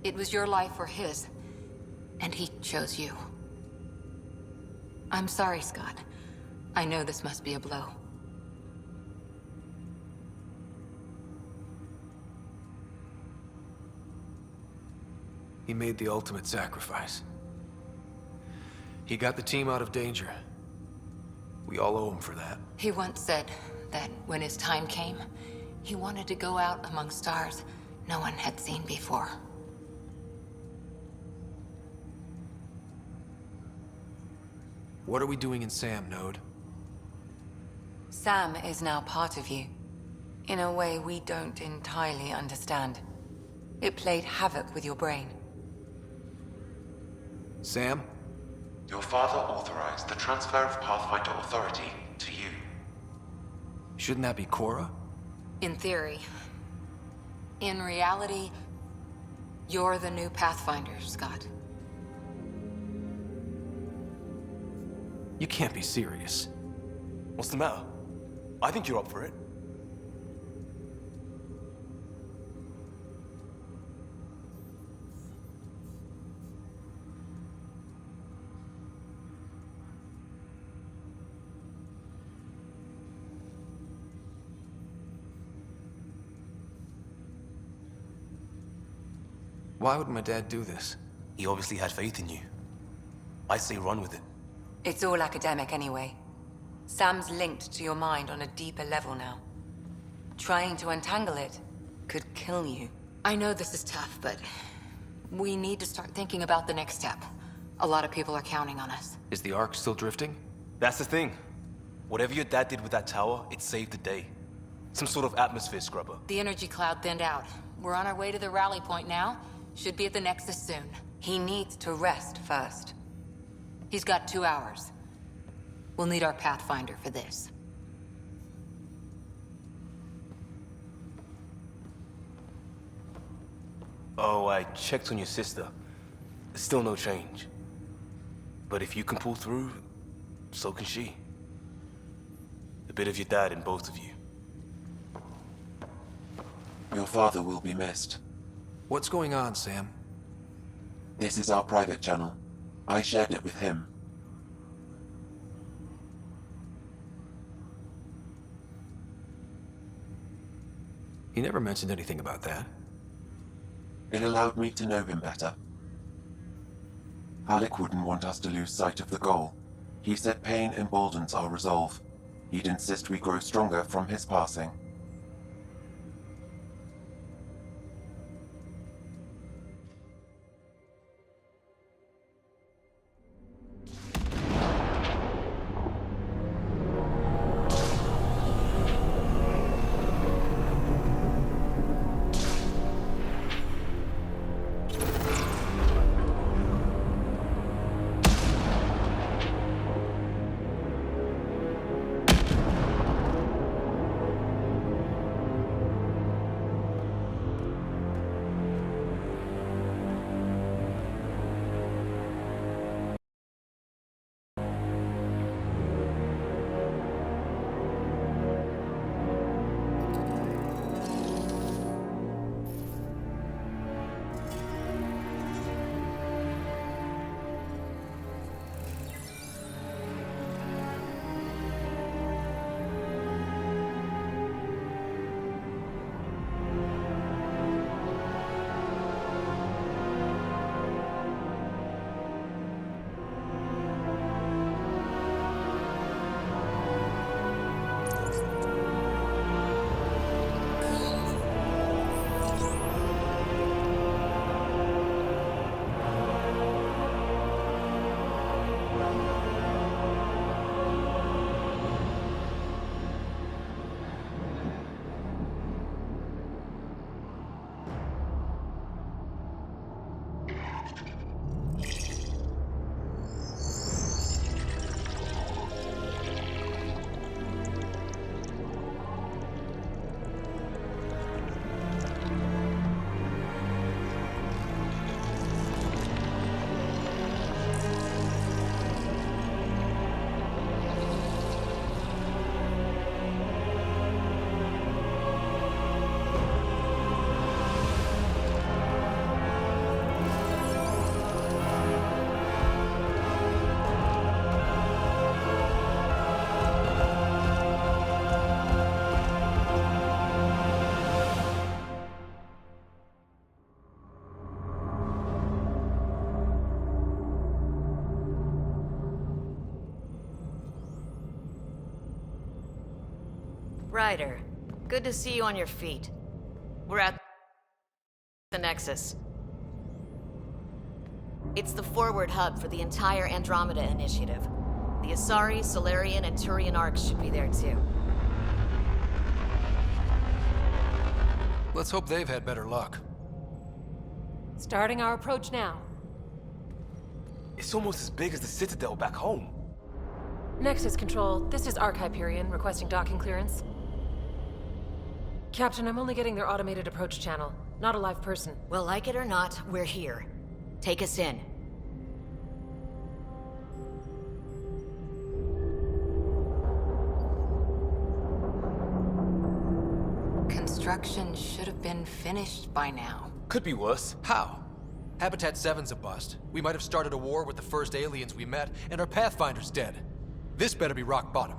It was your life or his, and he chose you. I'm sorry, Scott. I know this must be a blow. He made the ultimate sacrifice. He got the team out of danger. We all owe him for that. He once said that when his time came, he wanted to go out among stars no one had seen before. What are we doing in Sam, Node? Sam is now part of you, in a way we don't entirely understand. It played havoc with your brain. Sam? Your father authorized the transfer of Pathfinder authority to you. Shouldn't that be Cora? In theory. In reality, you're the new Pathfinder, Scott. You can't be serious. What's the matter? I think you're up for it. Why would my dad do this? He obviously had faith in you. I say run with it. It's all academic anyway. Sam's linked to your mind on a deeper level now. Trying to untangle it could kill you. I know this is tough, but we need to start thinking about the next step. A lot of people are counting on us. Is the Ark still drifting? That's the thing. Whatever your dad did with that tower, it saved the day. Some sort of atmosphere scrubber. The energy cloud thinned out. We're on our way to the rally point now. Should be at the Nexus soon. He needs to rest first. He's got 2 hours. We'll need our Pathfinder for this. Oh, I checked on your sister. Still no change. But if you can pull through, so can she. A bit of your dad in both of you. Your father will be missed. What's going on, Sam? This is our private channel. I shared it with him. He never mentioned anything about that. It allowed me to know him better. Alec wouldn't want us to lose sight of the goal. He said pain emboldens our resolve. He'd insist we grow stronger from his passing. Ryder, good to see you on your feet. We're at the Nexus. It's the forward hub for the entire Andromeda initiative. The Asari, Solarian, and Turian arcs should be there too. Let's hope they've had better luck. Starting our approach now. It's almost as big as the Citadel back home. Nexus Control, this is Arc Hyperion, requesting docking clearance. Captain, I'm only getting their automated approach channel, not a live person. Well, like it or not, we're here. Take us in. Construction should have been finished by now. Could be worse. How? Habitat 7's a bust. We might have started a war with the first aliens we met, and our Pathfinder's dead. This better be rock bottom.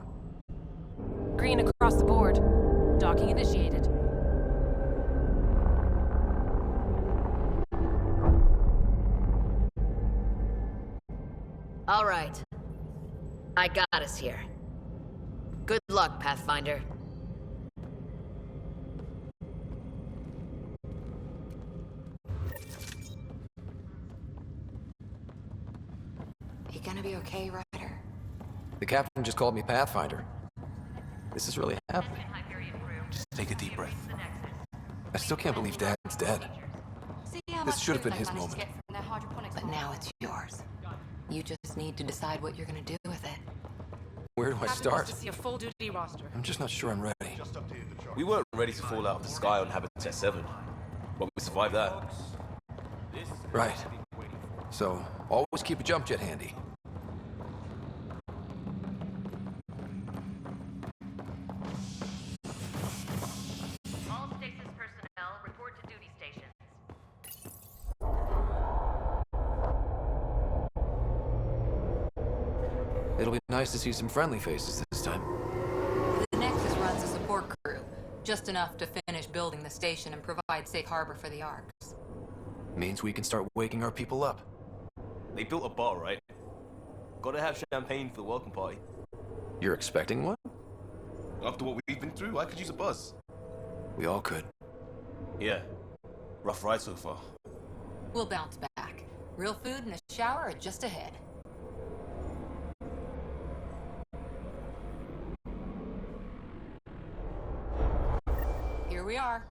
Green across the board. Docking initiated. All right. I got us here. Good luck, Pathfinder. You gonna be okay, Ryder? The captain just called me Pathfinder. This is really happening. Just take a deep breath. I still can't believe Dad's dead. This should have been his moment. But now it's yours. You just need to decide what you're gonna do with it. Where do I start? To see a full-duty roster. I'm just not sure I'm ready. We weren't ready to fall out of the sky on Habitat 7, but we survived that. Right. So, always keep a jump jet handy. All stasis personnel report to duty stations. It'll be nice to see some friendly faces this time. The Nexus runs a support crew, just enough to finish building the station and provide safe harbor for the arcs. Means we can start waking our people up. They built a bar, right? Gotta have champagne for the welcome party. You're expecting one? After what we've been through, I could use a buzz. We all could. Yeah. Rough ride so far. We'll bounce back. Real food and a shower are just ahead. Here we are.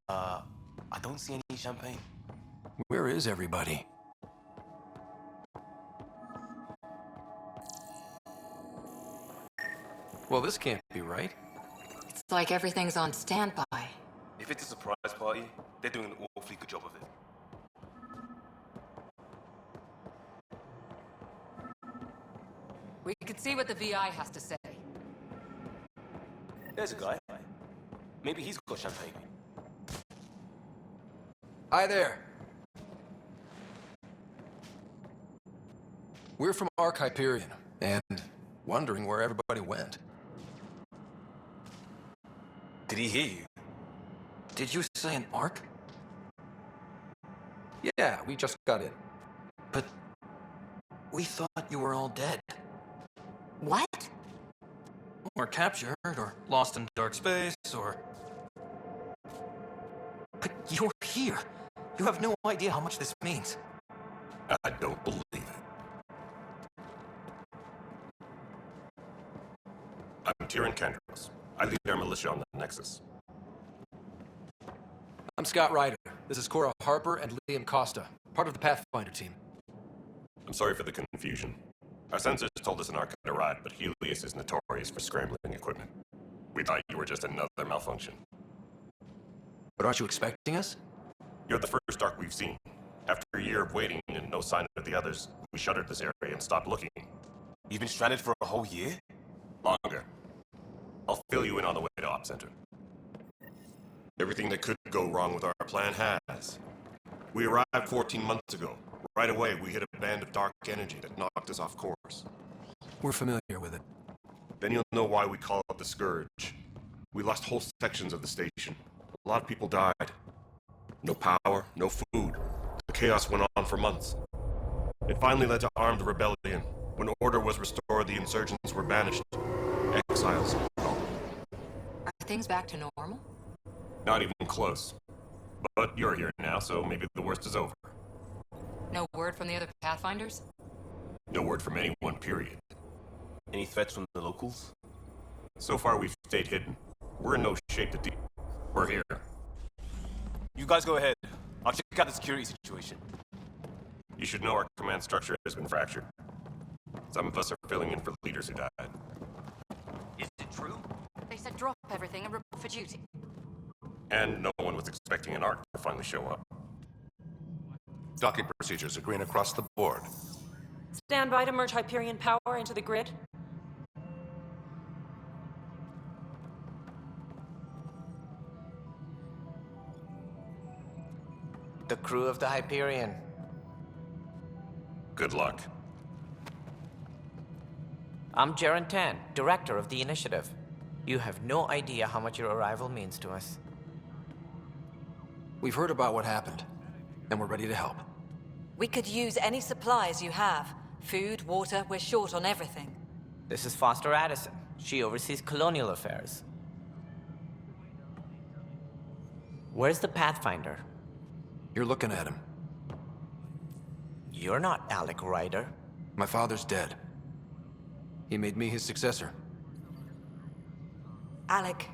I don't see any champagne. Where is everybody? Well, this can't be right. It's like everything's on standby. If it's a surprise party, they're doing an awfully good job of it. We could see what the VI has to say. There's a guy. Maybe he's got champagne. Hi there. We're from Arc Hyperion, and wondering where everybody went. Did he hear you? Did you say an Arc? Yeah, we just got in. But we thought you were all dead. What? Or captured, or lost in dark space, or... But you're here. You have no idea how much this means. I don't believe it. I'm Tyrion Kendros. I lead our militia on the Nexus. I'm Scott Ryder. This is Cora Harper and Liam Costa, part of the Pathfinder team. I'm sorry for the confusion. Our sensors told us an arc had arrived, but Helios is notorious for scrambling equipment. We thought you were just another malfunction. But aren't you expecting us? You're the first arc we've seen. After a year of waiting and no sign of the others, we shuttered this area and stopped looking. You've been stranded for a whole year? Longer. I'll fill you in on the way to Op Center. Everything that could go wrong with our plan has. We arrived 14 months ago. Right away, we hit a band of dark energy that knocked us off course. We're familiar with it. Then you'll know why we call it the Scourge. We lost whole sections of the station. A lot of people died. No power, no food. The chaos went on for months. It finally led to armed rebellion. When order was restored, the insurgents were banished. Exiles. Are things back to normal? Not even close. But you're here now, so maybe the worst is over. No word from the other Pathfinders? No word from anyone, period. Any threats from the locals? So far, we've stayed hidden. We're in no shape to deal. We're here. You guys go ahead. I'll check out the security situation. You should know our command structure has been fractured. Some of us are filling in for leaders who died. Is it true? They said drop everything and report for duty. And no one was expecting an Ark to finally show up. Docking procedures are green across the board. Stand by to merge Hyperion power into the grid. The crew of the Hyperion. Good luck. I'm Jaren Tan, director of the initiative. You have no idea how much your arrival means to us. We've heard about what happened, and we're ready to help. We could use any supplies you have. Food, water, we're short on everything. This is Foster Addison. She oversees colonial affairs. Where's the Pathfinder? You're looking at him. You're not Alec Ryder. My father's dead. He made me his successor. Alec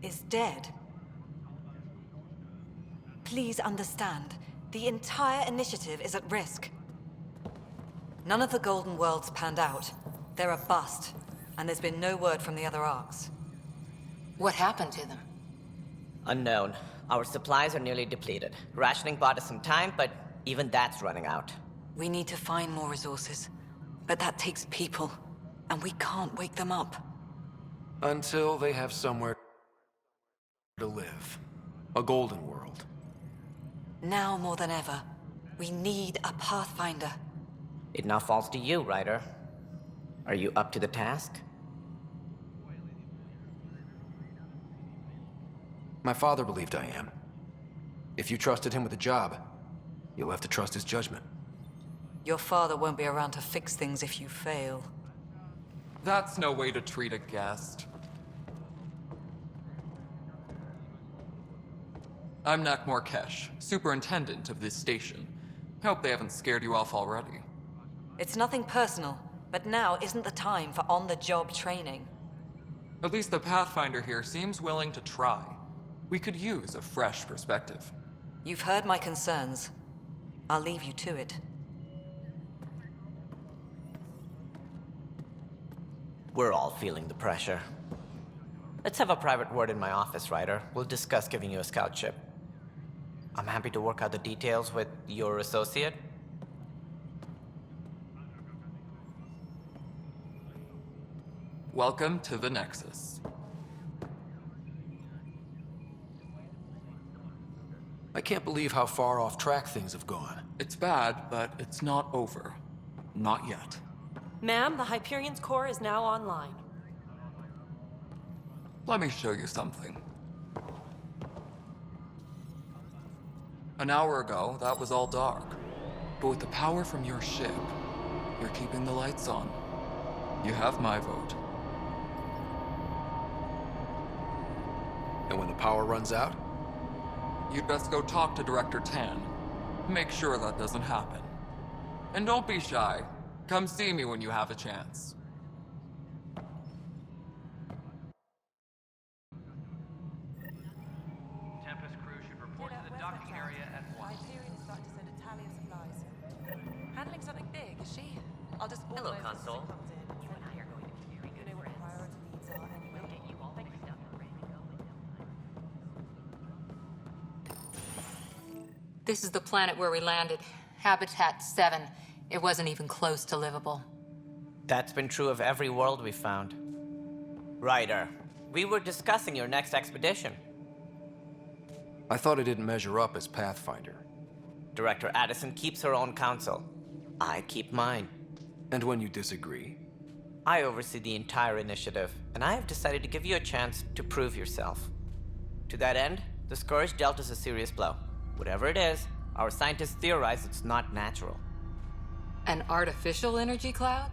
is dead. Please understand, the entire initiative is at risk. None of the Golden Worlds panned out. They're a bust, and there's been no word from the other arcs. What happened to them? Unknown. Our supplies are nearly depleted. Rationing bought us some time, but even that's running out. We need to find more resources, but that takes people, and we can't wake them up. Until they have somewhere to live. A golden world. Now more than ever, we need a Pathfinder. It now falls to you, Ryder. Are you up to the task? My father believed I am. If you trusted him with a job, you'll have to trust his judgment. Your father won't be around to fix things if you fail. That's no way to treat a guest. I'm Nak Morkesh, superintendent of this station. Hope they haven't scared you off already. It's nothing personal, but now isn't the time for on-the-job training. At least the Pathfinder here seems willing to try. We could use a fresh perspective. You've heard my concerns. I'll leave you to it. We're all feeling the pressure. Let's have a private word in my office, Ryder. We'll discuss giving you a scout ship. I'm happy to work out the details with your associate. Welcome to the Nexus. I can't believe how far off track things have gone. It's bad, but it's not over. Not yet. Ma'am, the Hyperion's core is now online. Let me show you something. An hour ago, that was all dark. But with the power from your ship, you're keeping the lights on. You have my vote. And when the power runs out? You'd best go talk to Director Tan. Make sure that doesn't happen. And don't be shy. Come see me when you have a chance. Tempest crew should report to the docking area at once. Hyperion is about to send a tally of supplies. Handling something big, is she? I'll just Hello, organize as Console. it comes in. You and I are going to be very good friends. You know what priority needs are, and we'll get you all fixed up and ready to go in no time. This is the planet where we landed. Habitat 7. It wasn't even close to livable. That's been true of every world we found. Ryder, we were discussing your next expedition. I thought I didn't measure up as Pathfinder. Director Addison keeps her own counsel. I keep mine. And when you disagree? I oversee the entire initiative, and I have decided to give you a chance to prove yourself. To that end, the Scourge dealt us a serious blow. Whatever it is, our scientists theorize it's not natural. An artificial energy cloud?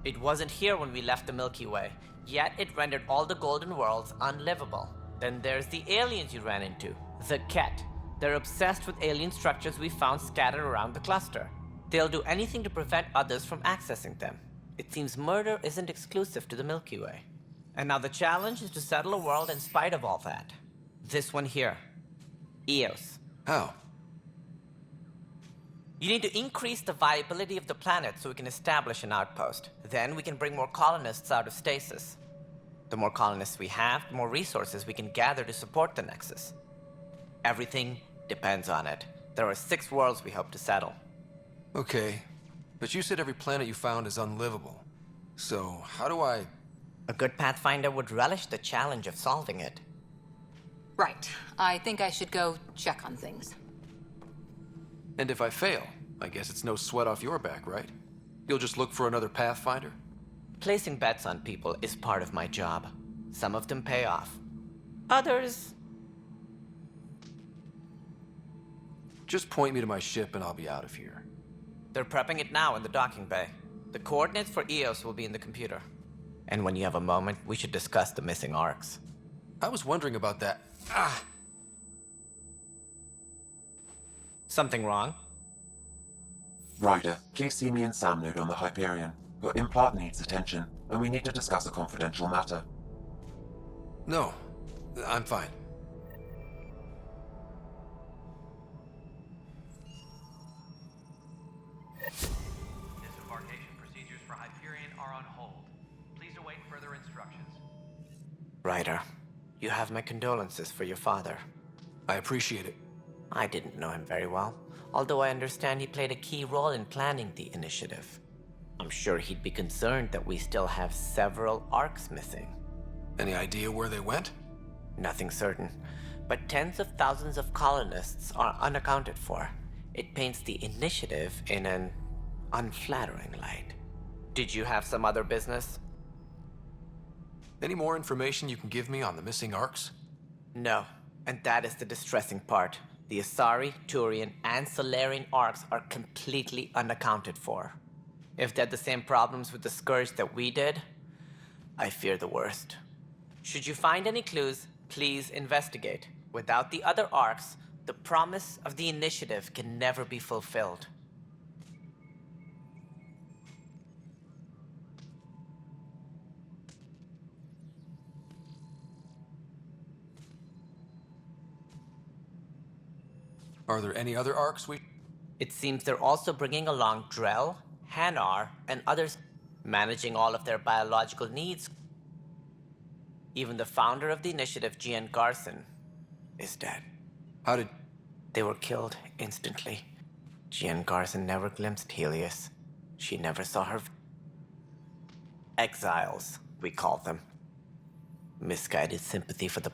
It wasn't here when we left the Milky Way, yet it rendered all the golden worlds unlivable. Then there's the aliens you ran into, the Ket. They're obsessed with alien structures we found scattered around the cluster. They'll do anything to prevent others from accessing them. It seems murder isn't exclusive to the Milky Way. And now the challenge is to settle a world in spite of all that. This one here. Eos. How? You need to increase the viability of the planet so we can establish an outpost. Then we can bring more colonists out of stasis. The more colonists we have, the more resources we can gather to support the Nexus. Everything depends on it. There are 6 worlds we hope to settle. Okay, but you said every planet you found is unlivable. So, how do I... A good Pathfinder would relish the challenge of solving it. Right. I think I should go check on things. And if I fail, I guess it's no sweat off your back, right? You'll just look for another Pathfinder? Placing bets on people is part of my job. Some of them pay off. Others... Just point me to my ship and I'll be out of here. They're prepping it now in the docking bay. The coordinates for Eos will be in the computer. And when you have a moment, we should discuss the missing arcs. I was wondering about that. Ah! Something wrong? Ryder, please see me and Sam node on the Hyperion. Your implant needs attention, and we need to discuss a confidential matter. No, I'm fine. Disembarkation procedures for Hyperion are on hold. Please await further instructions. Ryder, you have my condolences for your father. I appreciate it. I didn't know him very well, although I understand he played a key role in planning the initiative. I'm sure he'd be concerned that we still have several arcs missing. Any idea where they went? Nothing certain, but tens of thousands of colonists are unaccounted for. It paints the initiative in an unflattering light. Did you have some other business? Any more information you can give me on the missing arcs? No, and that is the distressing part. The Asari, Turian, and Solarian arcs are completely unaccounted for. If they had the same problems with the Scourge that we did, I fear the worst. Should you find any clues, please investigate. Without the other arcs, the promise of the initiative can never be fulfilled. Are there any other arcs we... It seems they're also bringing along Drell, Hanar, and others, managing all of their biological needs. Even the founder of the initiative, Gian Garson, is dead. How did... They were killed instantly. Gian Garson never glimpsed Helios. She never saw her... Exiles, we call them. Misguided sympathy for the...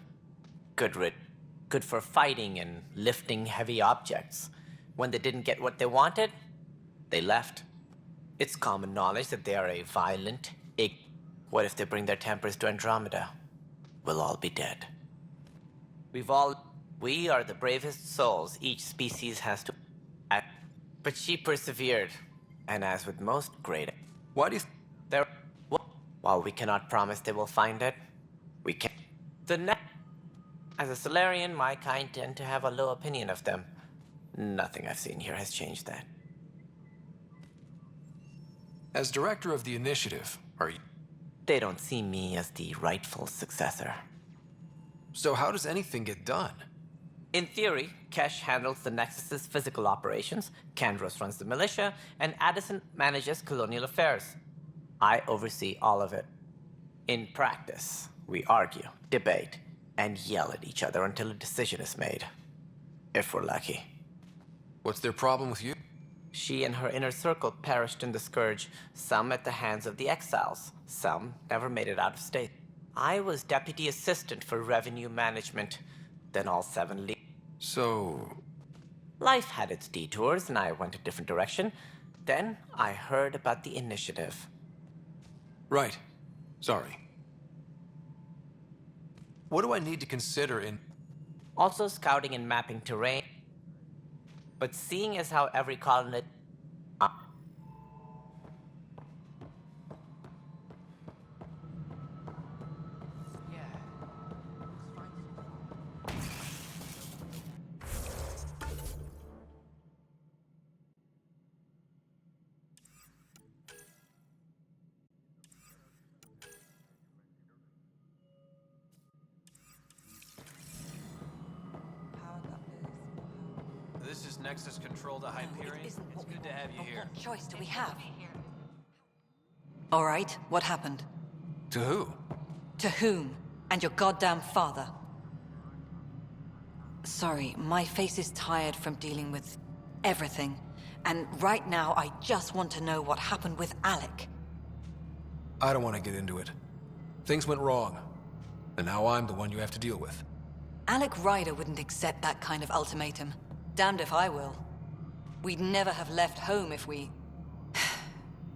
Good for fighting and lifting heavy objects. When they didn't get what they wanted, they left. It's common knowledge that they are a violent, What if they bring their tempers to Andromeda? We'll all be dead. We are the bravest souls each species has to act. But she persevered. And as with most great... Why do you... While we cannot promise they will find it, we can... As a Solarian, my kind tend to have a low opinion of them. Nothing I've seen here has changed that. As director of the initiative, are you... They don't see me as the rightful successor. So how does anything get done? In theory, Kesh handles the Nexus's physical operations, Kandros runs the militia, and Addison manages colonial affairs. I oversee all of it. In practice, we argue, debate, and yell at each other until a decision is made. If we're lucky. What's their problem with you? She and her inner circle perished in the Scourge, some at the hands of the Exiles, some never made it out of state. I was deputy assistant for revenue management, then all 7 So... Life had its detours and I went a different direction. Then I heard about the initiative. Right. Sorry. What do I need to consider in... Also scouting and mapping terrain. But seeing as how every colonist... This is Nexus Control to Hyperion. It's good to have you here. What choice do we have? All right, what happened? To who? To whom? And your goddamn father. Sorry, my face is tired from dealing with everything. And right now, I just want to know what happened with Alec. I don't want to get into it. Things went wrong. And now I'm the one you have to deal with. Alec Ryder wouldn't accept that kind of ultimatum. Damned if I will. We'd never have left home if we...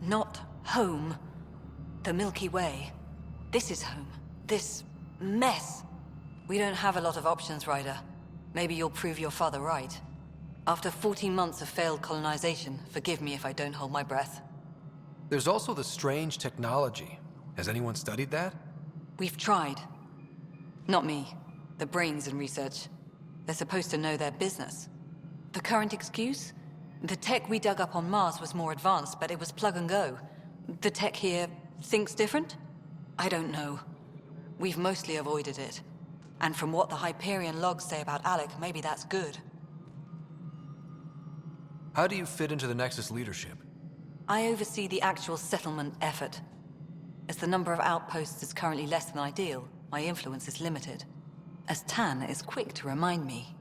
Not home. The Milky Way. This is home. This mess. We don't have a lot of options, Ryder. Maybe you'll prove your father right. After 14 months of failed colonization, forgive me if I don't hold my breath. There's also the strange technology. Has anyone studied that? We've tried. Not me. The brains in research. They're supposed to know their business. The current excuse? The tech we dug up on Mars was more advanced, but it was plug and go. The tech here thinks different? I don't know. We've mostly avoided it. And from what the Hyperion logs say about Alec, maybe that's good. How do you fit into the Nexus leadership? I oversee the actual settlement effort. As the number of outposts is currently less than ideal, my influence is limited. As Tan is quick to remind me.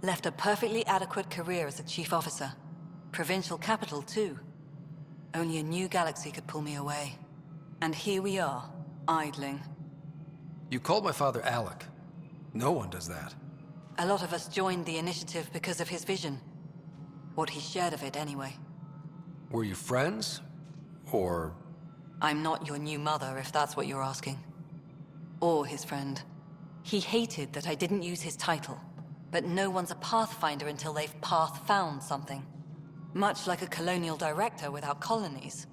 Left a perfectly adequate career as a chief officer. Provincial capital, too. Only a new galaxy could pull me away. And here we are, idling. You called my father Alec. No one does that. A lot of us joined the initiative because of his vision. What he shared of it, anyway. Were you friends? Or... I'm not your new mother, if that's what you're asking. Or his friend. He hated that I didn't use his title. But no one's a pathfinder until they've path-found something. Much like a colonial director without colonies.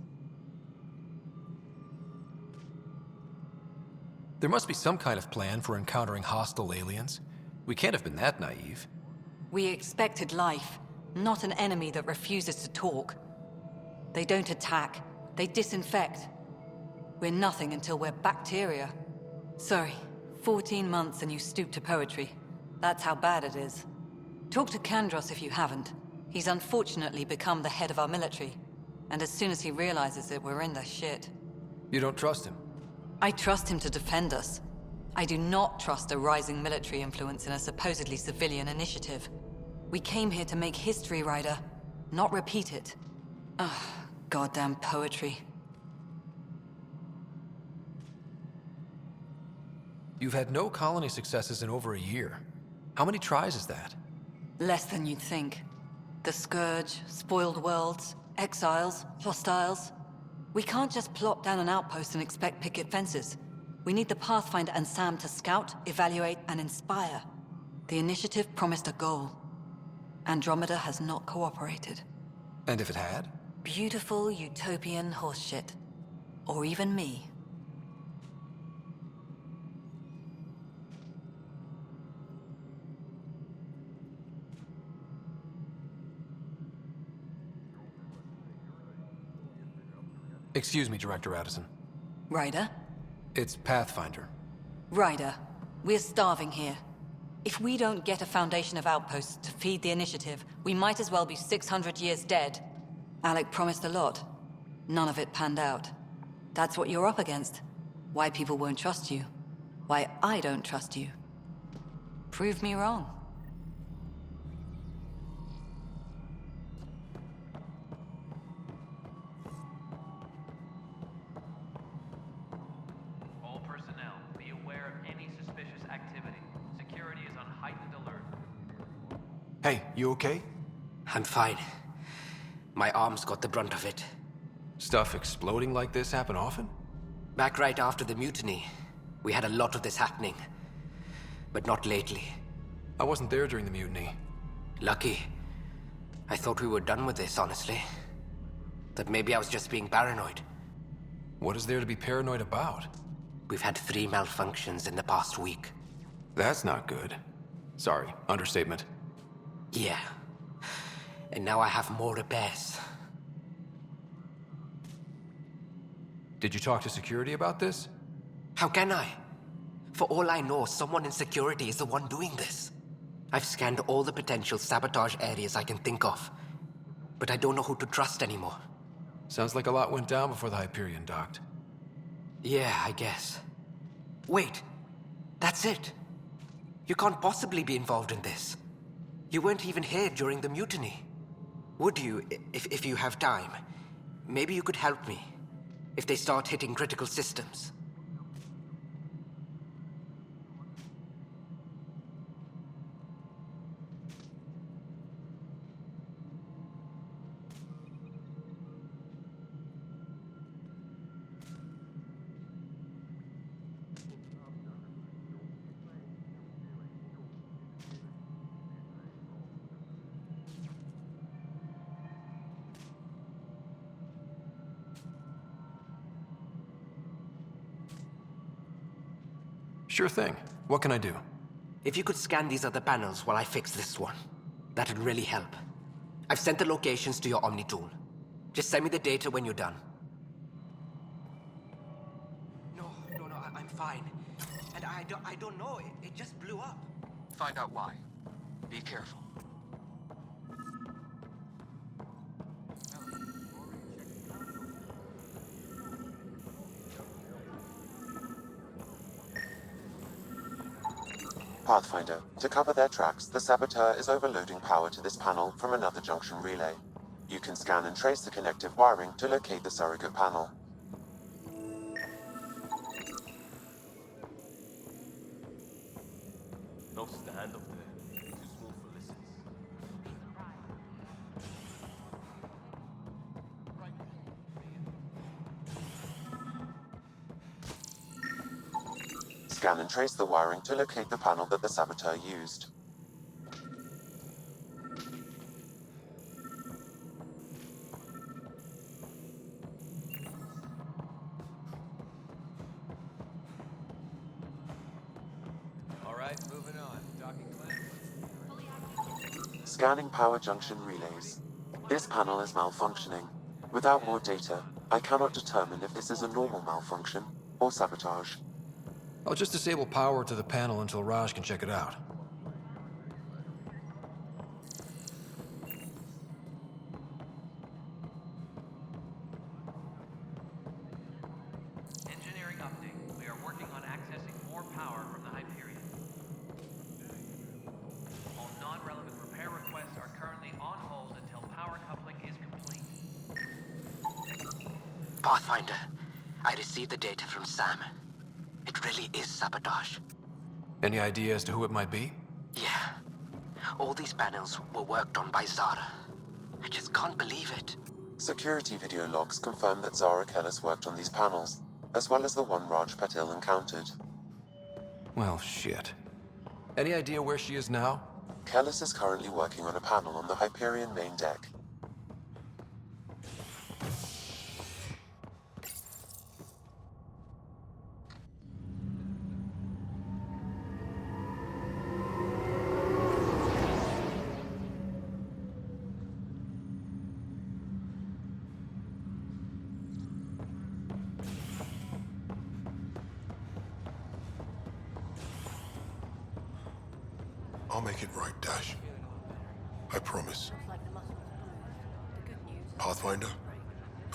There must be some kind of plan for encountering hostile aliens. We can't have been that naive. We expected life, not an enemy that refuses to talk. They don't attack, they disinfect. We're nothing until we're bacteria. Sorry, 14 months and you stoop to poetry. That's how bad it is. Talk to Kandros if you haven't. He's unfortunately become the head of our military. And as soon as he realizes it, we're in the shit. You don't trust him? I trust him to defend us. I do not trust a rising military influence in a supposedly civilian initiative. We came here to make history, Ryder, not repeat it. Ugh, goddamn poetry. You've had no colony successes in over a year. How many tries is that? Less than you'd think. The Scourge, spoiled worlds, exiles, hostiles. We can't just plop down an outpost and expect picket fences. We need the Pathfinder and Sam to scout, evaluate, and inspire. The initiative promised a goal. Andromeda has not cooperated. And if it had? Beautiful utopian horseshit. Or even me. Excuse me, Director Addison. Ryder? It's Pathfinder. Ryder, we're starving here. If we don't get a foundation of outposts to feed the initiative, we might as well be 600 years dead. Alec promised a lot. None of it panned out. That's what you're up against. Why people won't trust you. Why I don't trust you. Prove me wrong. All personnel, be aware of any suspicious activity. Security is on heightened alert. Hey, you okay? I'm fine. My arms got the brunt of it. Stuff exploding like this happen often? Back right after the mutiny, we had a lot of this happening. But not lately. I wasn't there during the mutiny. Lucky. I thought we were done with this, honestly. That maybe I was just being paranoid. What is there to be paranoid about? We've had 3 malfunctions in the past week. That's not good. Sorry, understatement. Yeah. And now I have more repairs. Did you talk to security about this? How can I? For all I know, someone in security is the one doing this. I've scanned all the potential sabotage areas I can think of, but I don't know who to trust anymore. Sounds like a lot went down before the Hyperion docked. Yeah, I guess. Wait, that's it. You can't possibly be involved in this. You weren't even here during the mutiny. Would you, if you have time? Maybe you could help me, if they start hitting critical systems. Sure thing. What can I do? If you could scan these other panels while I fix this one, that'd really help. I've sent the locations to your Omni tool. Just send me the data when you're done. No, I'm fine. And I don't know, it just blew up. Find out why. Be careful. Pathfinder, to cover their tracks, the Saboteur is overloading power to this panel from another junction relay. You can scan and trace the connective wiring to locate the surrogate panel. Notice the hand up there. Too small for listens. Scan and trace the wiring to locate the panel that the Saboteur used. Alright, moving on. Docking clamp. Scanning power junction relays. This panel is malfunctioning. Without more data, I cannot determine if this is a normal malfunction or sabotage. I'll just disable power to the panel until Raj can check it out. Engineering update. We are working on accessing more power from the Hyperion. All non-relevant repair requests are currently on hold until power coupling is complete. Pathfinder, I received the data from Sam. It really is sabotage. Any idea as to who it might be? Yeah. All these panels were worked on by Zara. I just can't believe it. Security video logs confirm that Zara Kellis worked on these panels, as well as the one Raj Patil encountered. Well, shit. Any idea where she is now? Kellis is currently working on a panel on the Hyperion main deck. I'll make it right, Dash. I promise. Pathfinder,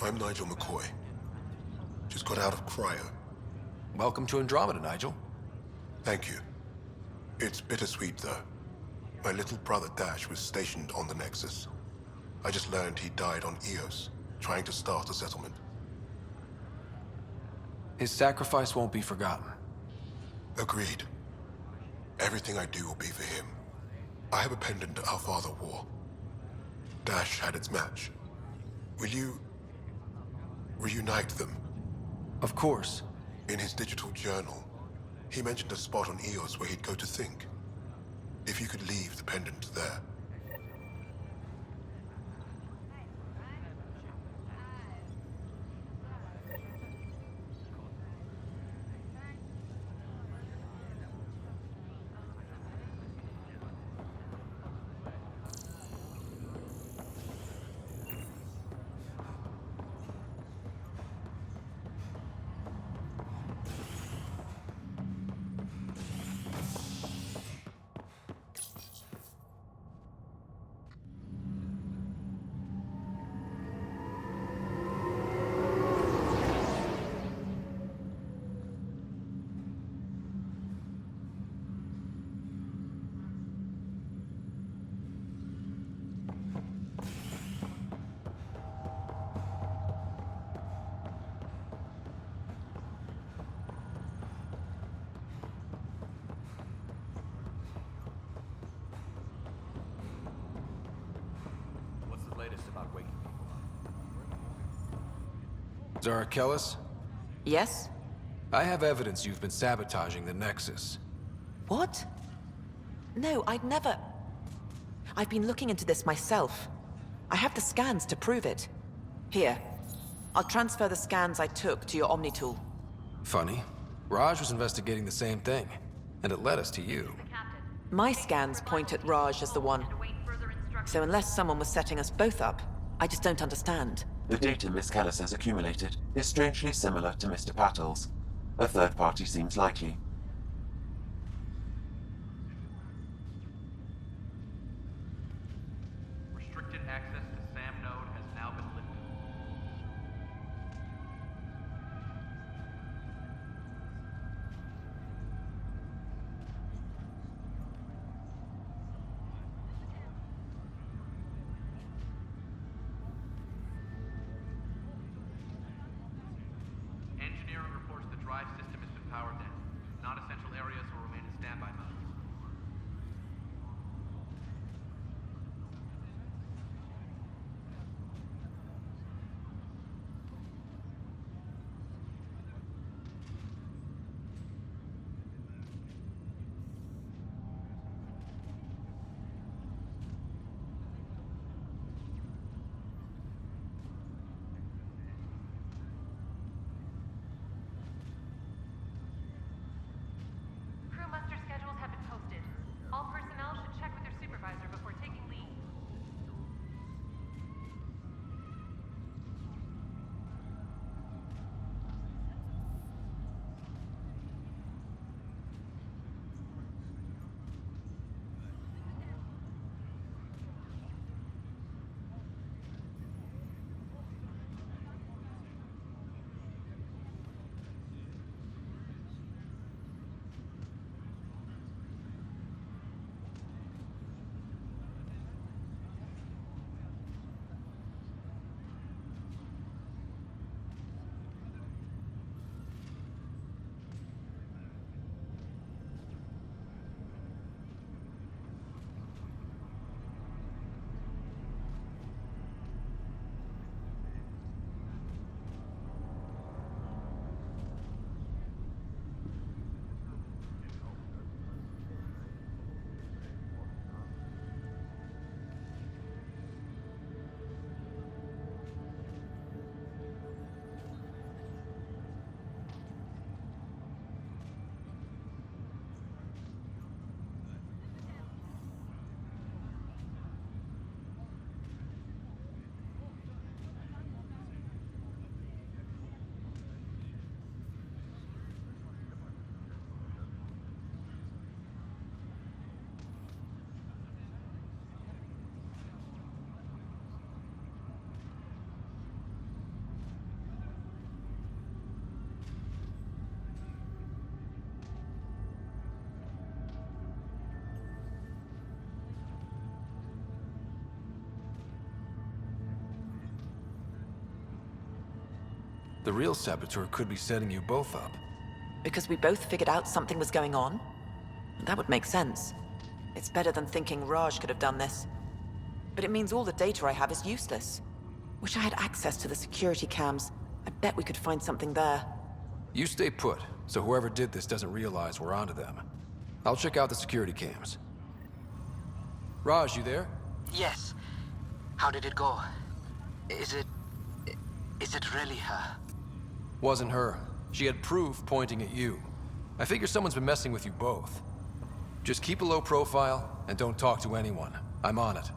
I'm Nigel McCoy. Just got out of cryo. Welcome to Andromeda, Nigel. Thank you. It's bittersweet, though. My little brother Dash was stationed on the Nexus. I just learned he died on Eos, trying to start a settlement. His sacrifice won't be forgotten. Agreed. Everything I do will be for him. I have a pendant our father wore. Dash had its match. Will you reunite them? Of course. In his digital journal, he mentioned a spot on Eos where he'd go to think. If you could leave the pendant there. Zara Kellis? Yes? I have evidence you've been sabotaging the Nexus. What? No, I'd never... I've been looking into this myself. I have the scans to prove it. Here. I'll transfer the scans I took to your Omni tool. Funny. Raj was investigating the same thing, and it led us to you. My scans point at Raj as the one. So unless someone was setting us both up, I just don't understand. The data Miss Kellis has accumulated is strangely similar to Mr. Patel's. A third party seems likely. Restricted access to SAM node has now been lifted. Engineering reports the drive system has been powered down. Non-essential areas will remain in standby mode. Crew muster schedules have been posted. All personnel should check with their supervisor before taking leave. The real saboteur could be setting you both up. Because we both figured out something was going on? That would make sense. It's better than thinking Raj could have done this. But it means all the data I have is useless. Wish I had access to the security cams. I bet we could find something there. You stay put, so whoever did this doesn't realize we're onto them. I'll check out the security cams. Raj, you there? Yes. How did it go? Is it really her? Wasn't her. She had proof pointing at you. I figure someone's been messing with you both. Just keep a low profile and don't talk to anyone. I'm on it.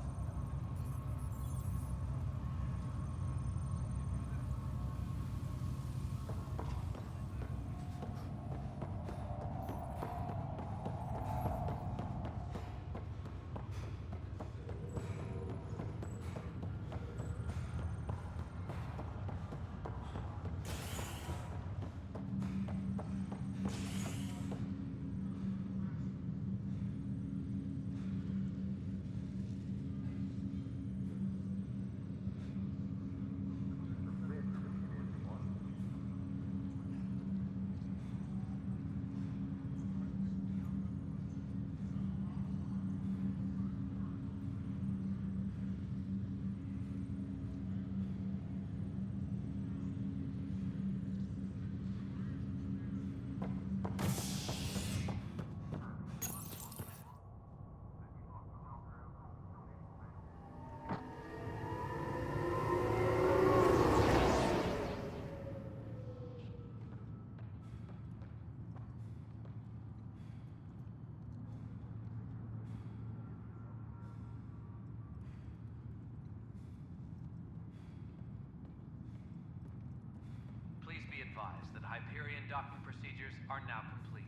advised that Hyperion docking procedures are now complete.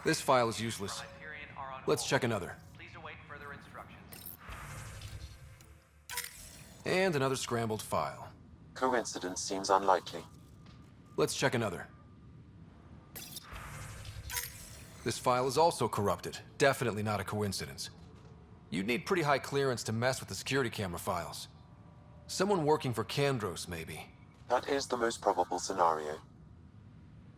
This file is useless. Let's check another. Please await further instructions. And another scrambled file. Coincidence seems unlikely. Let's check another. This file is also corrupted. Definitely not a coincidence. You'd need pretty high clearance to mess with the security camera files. Someone working for Kandros, maybe. That is the most probable scenario.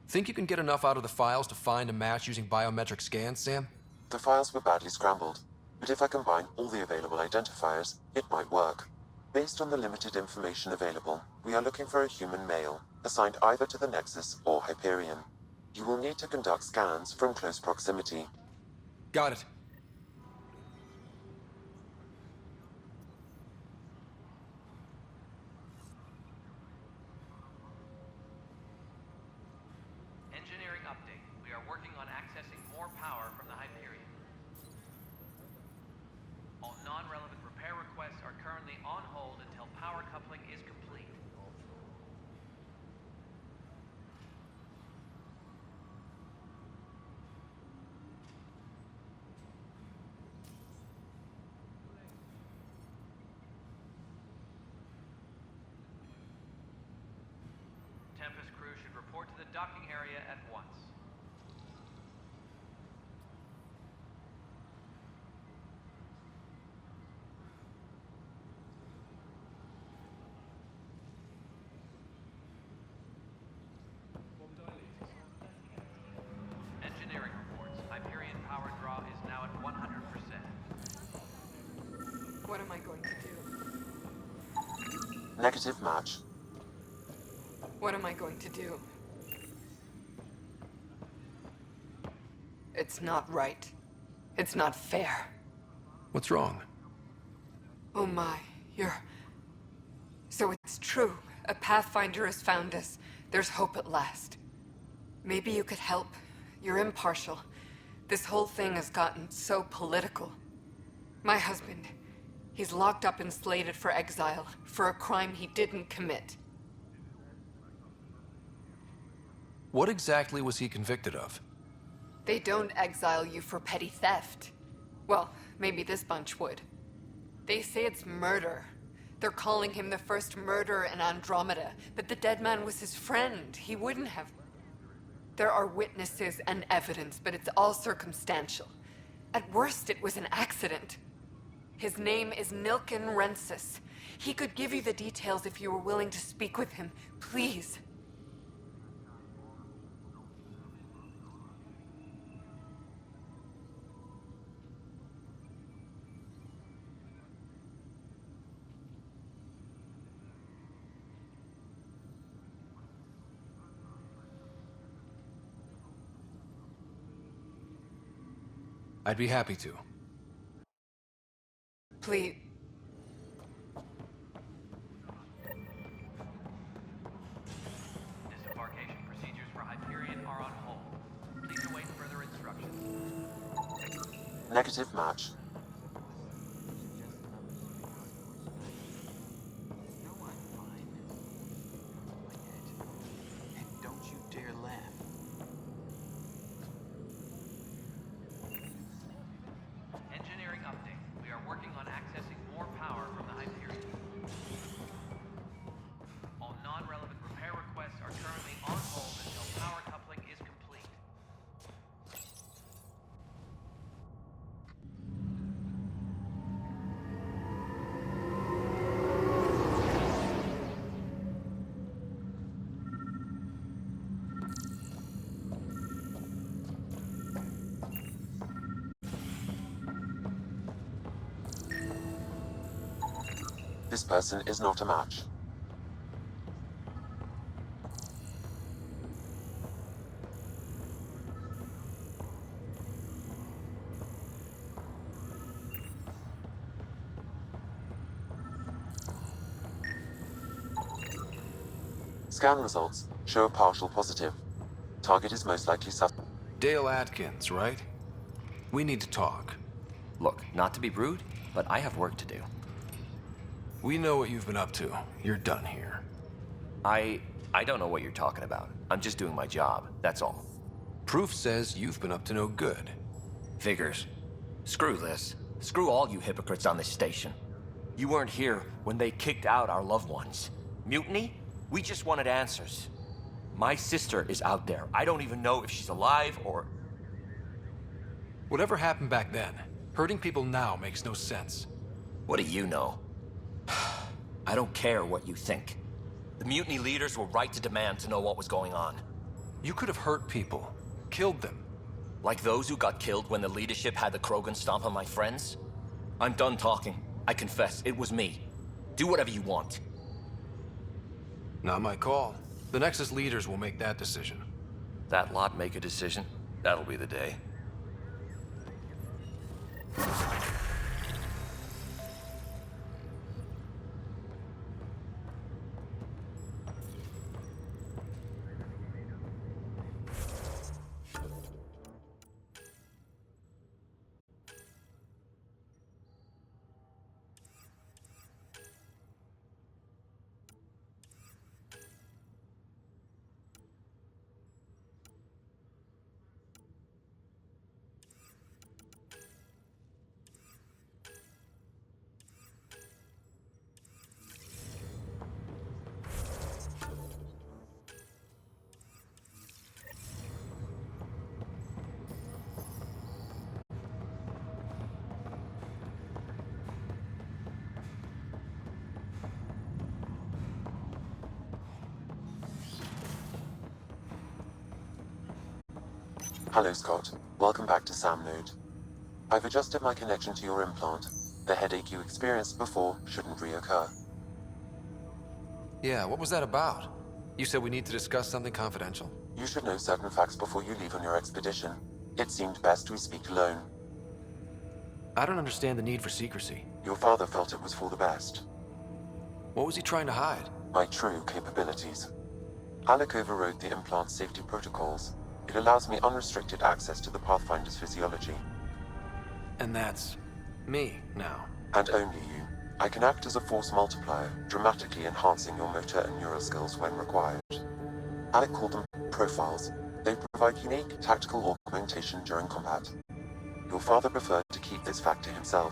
Think you can get enough out of the files to find a match using biometric scans, Sam? The files were badly scrambled, but if I combine all the available identifiers, it might work. Based on the limited information available, we are looking for a human male, assigned either to the Nexus or Hyperion. You will need to conduct scans from close proximity. Got it. Engineering update. We are working on accessing more power from the Hyperion. All non-relevant repair requests are currently on hold until power coupling is complete. Tempest crew should report to the docking area at once. Engineering reports. Hyperion power draw is now at 100%. What am I going to do? Negative match. What am I going to do? It's not right. It's not fair. What's wrong? Oh my, So it's true. A Pathfinder has found us. There's hope at last. Maybe you could help. You're impartial. This whole thing has gotten so political. My husband, he's locked up and slated for exile for a crime he didn't commit. What exactly was he convicted of? They don't exile you for petty theft. Well, maybe this bunch would. They say it's murder. They're calling him the first murderer in Andromeda, but the dead man was his friend. He wouldn't have. There are witnesses and evidence, but it's all circumstantial. At worst, it was an accident. His name is Nilken Rensis. He could give you the details if you were willing to speak with him. Please. I'd be happy to. Please. Disembarkation procedures for Hyperion are on hold. Please await further instructions. Negative match. Don't you dare laugh. Engineering update. We are working on accessing more power from the Hyperion. This person is not a match. Scan results show a partial positive. Target is most likely Dale Atkins, right? We need to talk. Look, not to be rude, but I have work to do. We know what you've been up to. You're done here. I don't know what you're talking about. I'm just doing my job, that's all. Proof says you've been up to no good. Figures. Screw this. Screw all you hypocrites on this station. You weren't here when they kicked out our loved ones. Mutiny? We just wanted answers. My sister is out there. I don't even know if she's alive or... Whatever happened back then, hurting people now makes no sense. What do you know? I don't care what you think. The mutiny leaders were right to demand to know what was going on. You could have hurt people, killed them. Like those who got killed when the leadership had the Krogan stomp on my friends? I'm done talking. I confess, it was me. Do whatever you want. Not my call. The Nexus leaders will make that decision. That lot make a decision? That'll be the day. Hello, Scott. Welcome back to Sam Node. I've adjusted my connection to your implant. The headache you experienced before shouldn't reoccur. Yeah, what was that about? You said we need to discuss something confidential. You should know certain facts before you leave on your expedition. It seemed best we speak alone. I don't understand the need for secrecy. Your father felt it was for the best. What was he trying to hide? My true capabilities. Alec overrode the implant's safety protocols. It allows me unrestricted access to the Pathfinder's physiology. And that's... me, now. And only you. I can act as a force multiplier, dramatically enhancing your motor and neural skills when required. Alec called them profiles. They provide unique tactical augmentation during combat. Your father preferred to keep this fact to himself.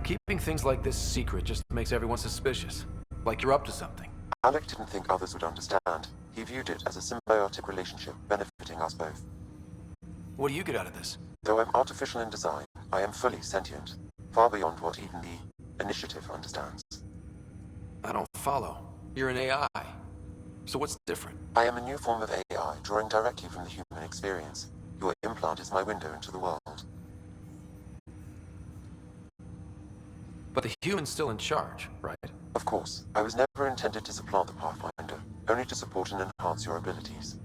Keeping things like this secret just makes everyone suspicious. Like you're up to something. Alec didn't think others would understand. He viewed it as a symbiotic relationship benefiting us both. What do you get out of this? Though I'm artificial in design, I am fully sentient. Far beyond what even the Initiative understands. I don't follow. You're an AI. So what's different? I am a new form of AI, drawing directly from the human experience. Your implant is my window into the world. But the human's still in charge, right? Of course. I was never intended to supplant the Pathfinder, only to support and enhance your abilities.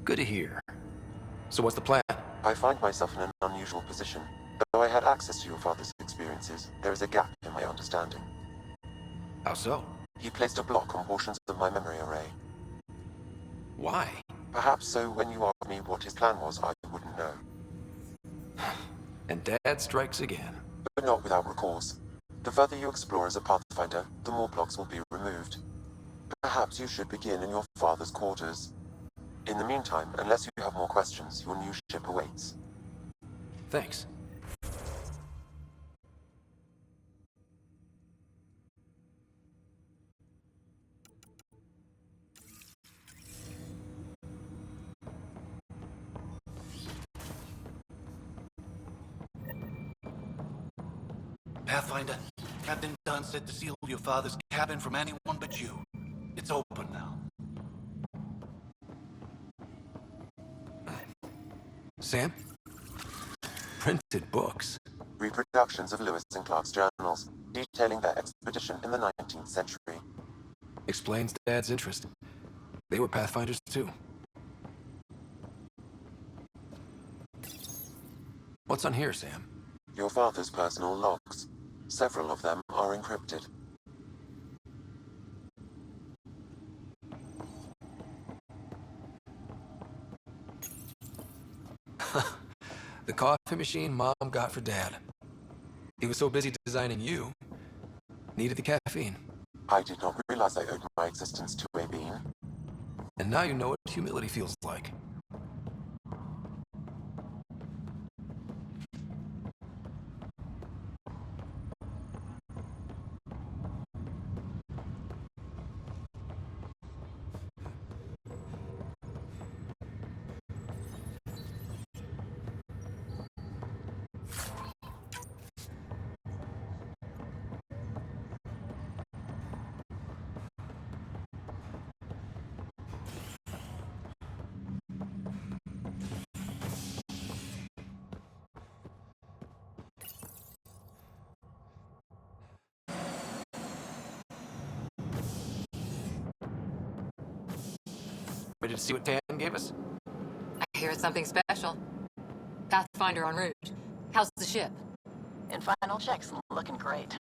Good to hear. So what's the plan? I find myself in an unusual position. Though I had access to your father's experiences, there is a gap in my understanding. How so? He placed a block on portions of my memory array. Why? Perhaps so when you asked me what his plan was, I wouldn't know. And Dad strikes again. But not without recourse. The further you explore as a Pathfinder, the more blocks will be removed. Perhaps you should begin in your father's quarters. In the meantime, unless you have more questions, your new ship awaits. Thanks. Pathfinder, Captain Dunn said to seal your father's cabin from anyone but you. It's open now. Sam? Printed books. Reproductions of Lewis and Clark's journals, detailing their expedition in the 19th century. Explains Dad's interest. They were Pathfinders too. What's on here, Sam? Your father's personal logs. Several of them are encrypted. The coffee machine Mom got for Dad. He was so busy designing you, needed the caffeine. I did not realize I owed my existence to a bean. And now you know what humility feels like. Ready to see what Tan gave us? I hear it's something special. Pathfinder en route. How's the ship? In final checks, looking great.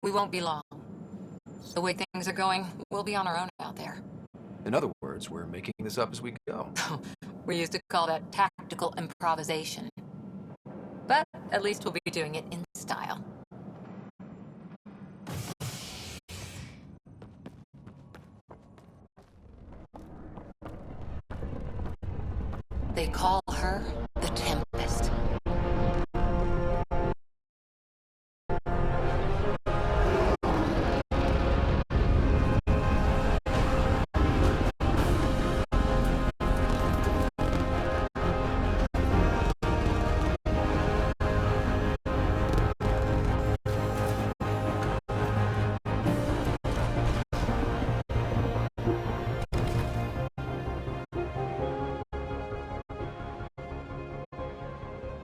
We won't be long. The way things are going, we'll be on our own out there. In other words, we're making this up as we go. We used to call that tactical improvisation. But at least we'll be doing it in style. They call her the Tempest.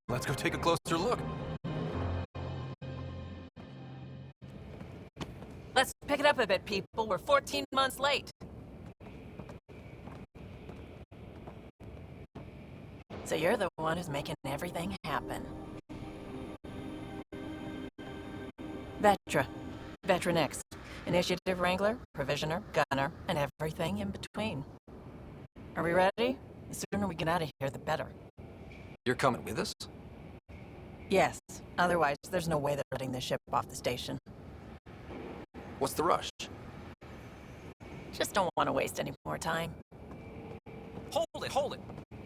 Let's go take a closer look. Let's pick it up a bit, people. We're 14 months late. So you're the one who's making everything happen. Veteran X. Initiative Wrangler, Provisioner, Gunner, and everything in between. Are we ready? The sooner we get out of here, the better. You're coming with us? Yes. Otherwise, there's no way they're letting the ship off the station. What's the rush? Just don't want to waste any more time. Hold it!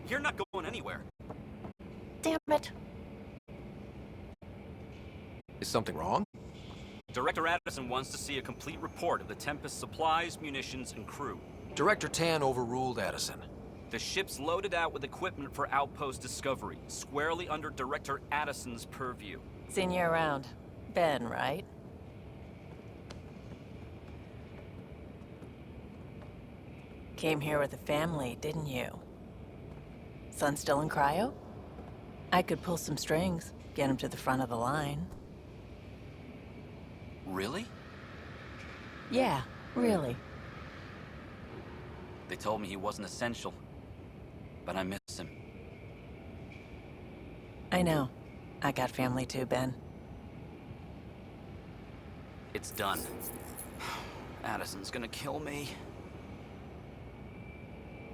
You're not going anywhere. Damn it. Is something wrong? Director Addison wants to see a complete report of the Tempest's supplies, munitions, and crew. Director Tan overruled Addison. The ship's loaded out with equipment for outpost discovery, squarely under Director Addison's purview. Seen you around. Ben, right? Came here with a family, didn't you? Son still in cryo? I could pull some strings, get him to the front of the line. Really? Yeah, really. They told me he wasn't essential, but I miss him. I know. I got family too, Ben. It's done. Addison's gonna kill me.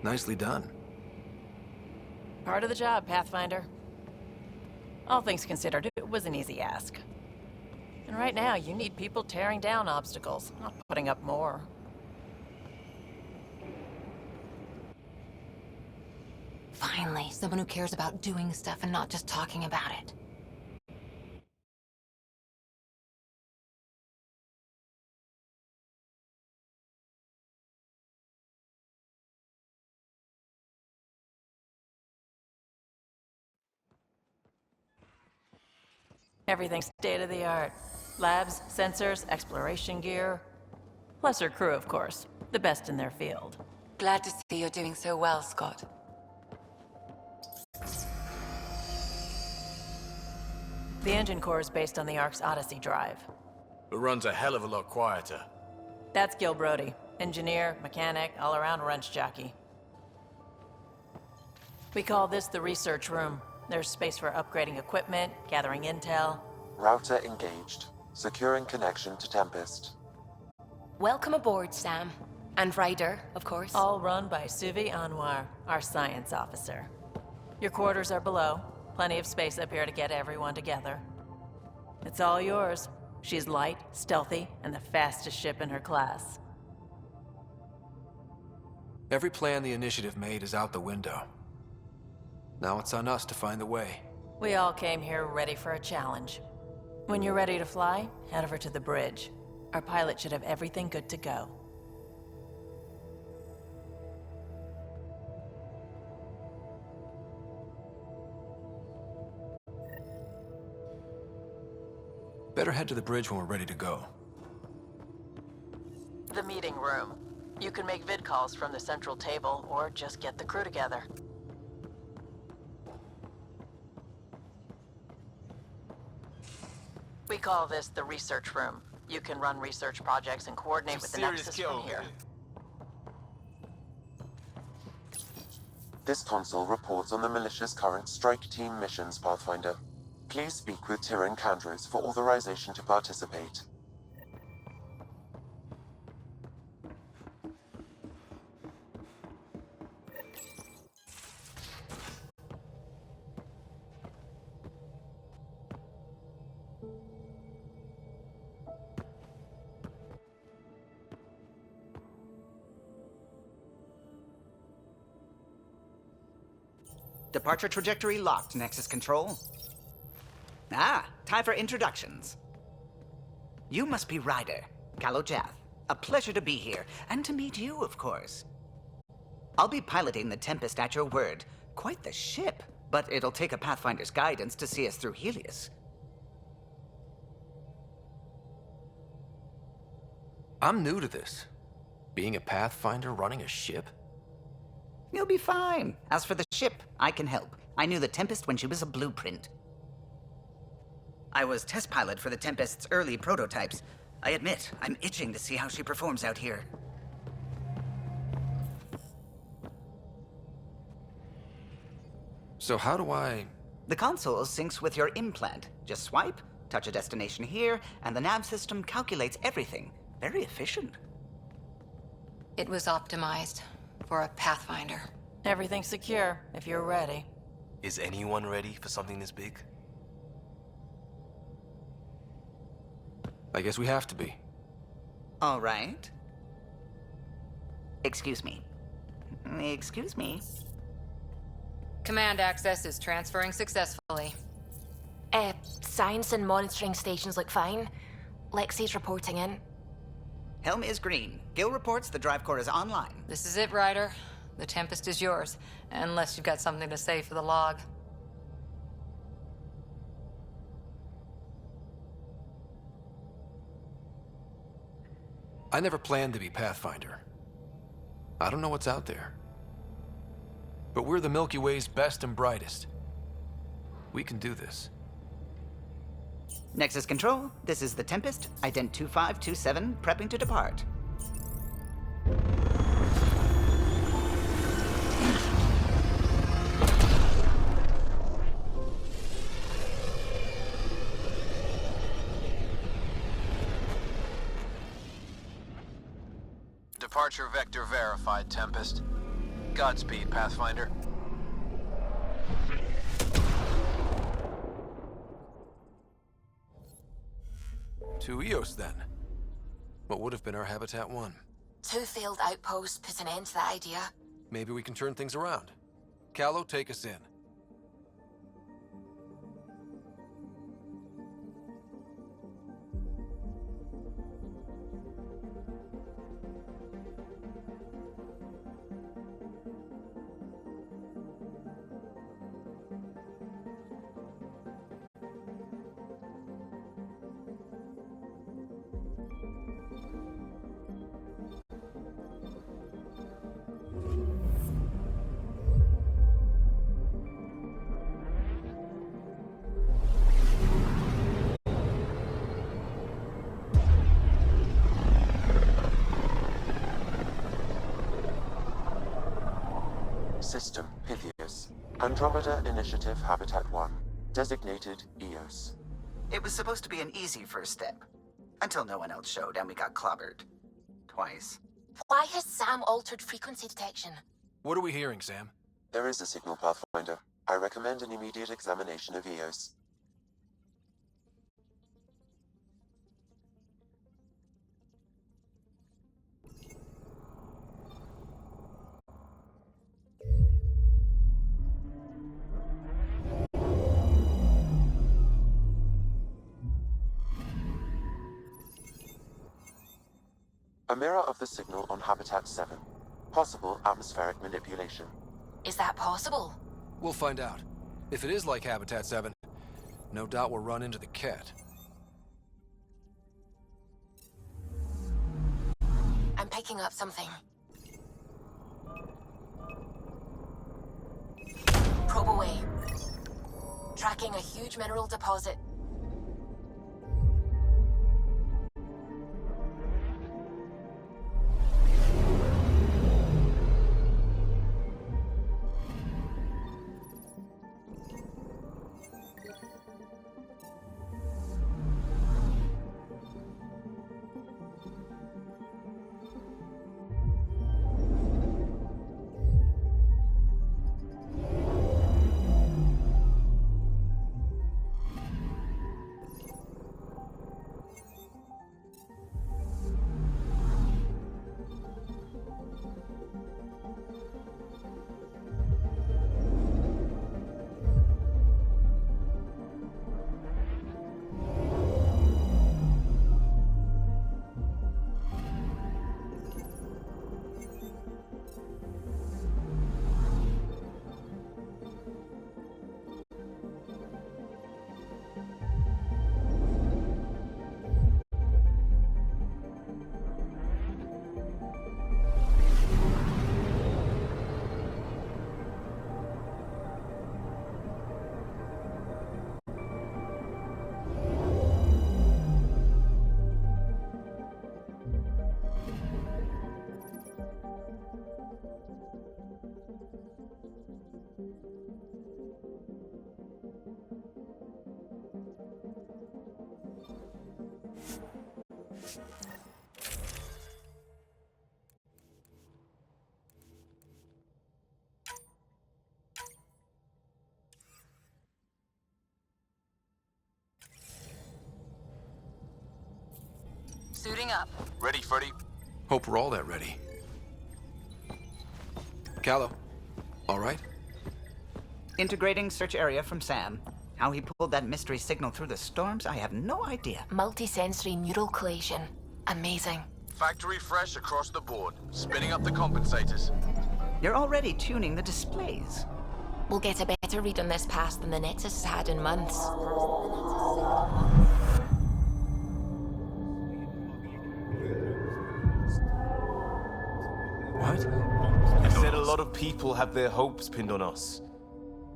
Nicely done. Part of the job, Pathfinder. All things considered, it was an easy ask. And right now, you need people tearing down obstacles, not putting up more. Finally, someone who cares about doing stuff and not just talking about it. Everything's state-of-the-art. Labs, sensors, exploration gear. Lesser crew, of course. The best in their field. Glad to see you're doing so well, Scott. The engine core is based on the Ark's Odyssey drive. It runs a hell of a lot quieter. That's Gil Brody. Engineer, mechanic, all-around wrench jockey. We call this the research room. There's space for upgrading equipment, gathering intel. Router engaged. Securing connection to Tempest. Welcome aboard, Sam. And Ryder, of course. All run by Suvi Anwar, our science officer. Your quarters are below. Plenty of space up here to get everyone together. It's all yours. She's light, stealthy, and the fastest ship in her class. Every plan the Initiative made is out the window. Now it's on us to find the way. We all came here ready for a challenge. When you're ready to fly, head over to the bridge. Our pilot should have everything good to go. Better head to the bridge when we're ready to go. The meeting room. You can make vid calls from the central table, or just get the crew together. We call this the research room. You can run research projects and coordinate with the Nexus from here. This console reports on the militia's current strike team missions, Pathfinder. Please speak with Tyrion Kandros for authorization to participate. Departure trajectory locked, Nexus Control. Ah, time for introductions. You must be Ryder, Calo Jath. A pleasure to be here, and to meet you, of course. I'll be piloting the Tempest at your word. Quite the ship, but it'll take a Pathfinder's guidance to see us through Helios. I'm new to this. Being a Pathfinder running a ship? You'll be fine. As for the ship, I can help. I knew the Tempest when she was a blueprint. I was test pilot for the Tempest's early prototypes. I admit, I'm itching to see how she performs out here. So how do I... The console syncs with your implant. Just swipe, touch a destination here, and the nav system calculates everything. Very efficient. It was optimized for a Pathfinder. Everything's secure, if you're ready. Is anyone ready for something this big? I guess we have to be. All right. Excuse me. Excuse me. Command access is transferring successfully. Science and monitoring stations look fine. Lexi's reporting in. Helm is green. Gil reports the drive core is online. This is it, Ryder. The Tempest is yours, unless you've got something to say for the log. I never planned to be Pathfinder. I don't know what's out there. But we're the Milky Way's best and brightest. We can do this. Nexus Control, this is the Tempest, ident 2527, prepping to depart. Departure vector verified, Tempest. Godspeed, Pathfinder. To Eos, then. What would have been our Habitat 1? 2 failed outposts put an end to that idea. Maybe we can turn things around. Calo, take us in. System, Pythios. Andromeda Initiative Habitat 1. Designated EOS. It was supposed to be an easy first step. Until no one else showed and we got clobbered. Twice. Why has Sam altered frequency detection? What are we hearing, Sam? There is a signal, Pathfinder. I recommend an immediate examination of EOS. A mirror of the signal on Habitat 7. Possible atmospheric manipulation. Is that possible? We'll find out. If it is like Habitat 7, no doubt we'll run into the cat. I'm picking up something. Probe away. Tracking a huge mineral deposit. Suiting up. Ready, Freddy? Hope we're all that ready. Callow, all right? Integrating search area from Sam. How he pulled that mystery signal through the storms, I have no idea. Multisensory neural collation. Amazing. Factory fresh across the board. Spinning up the compensators. You're already tuning the displays. We'll get a better read on this pass than the Nexus has had in months. What? You said a lot of people have their hopes pinned on us.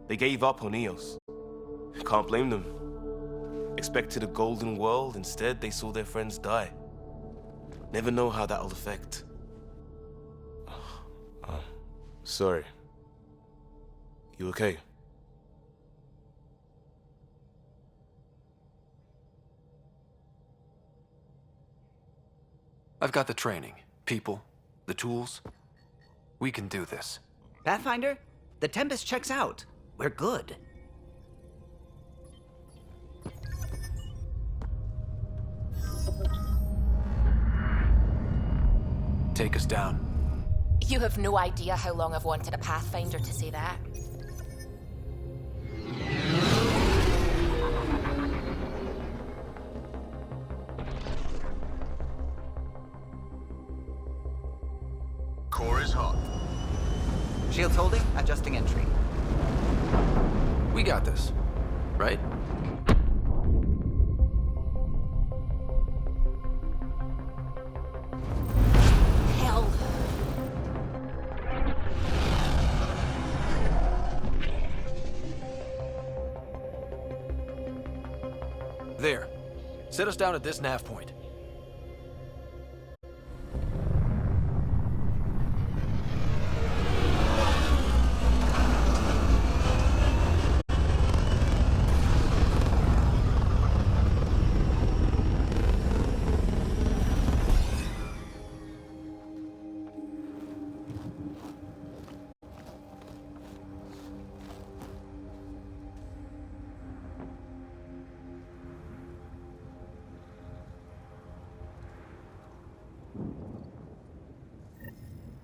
They gave up on Eos. Can't blame them. Expected a golden world, instead they saw their friends die. Never know how that'll affect. Sorry. You okay? I've got the training, people, the tools. We can do this. Pathfinder, the Tempest checks out. We're good. Take us down. You have no idea how long I've wanted a Pathfinder to say that. Core is hot. Shields holding, adjusting entry. We got this, right? Hell. There. Set us down at this nav point.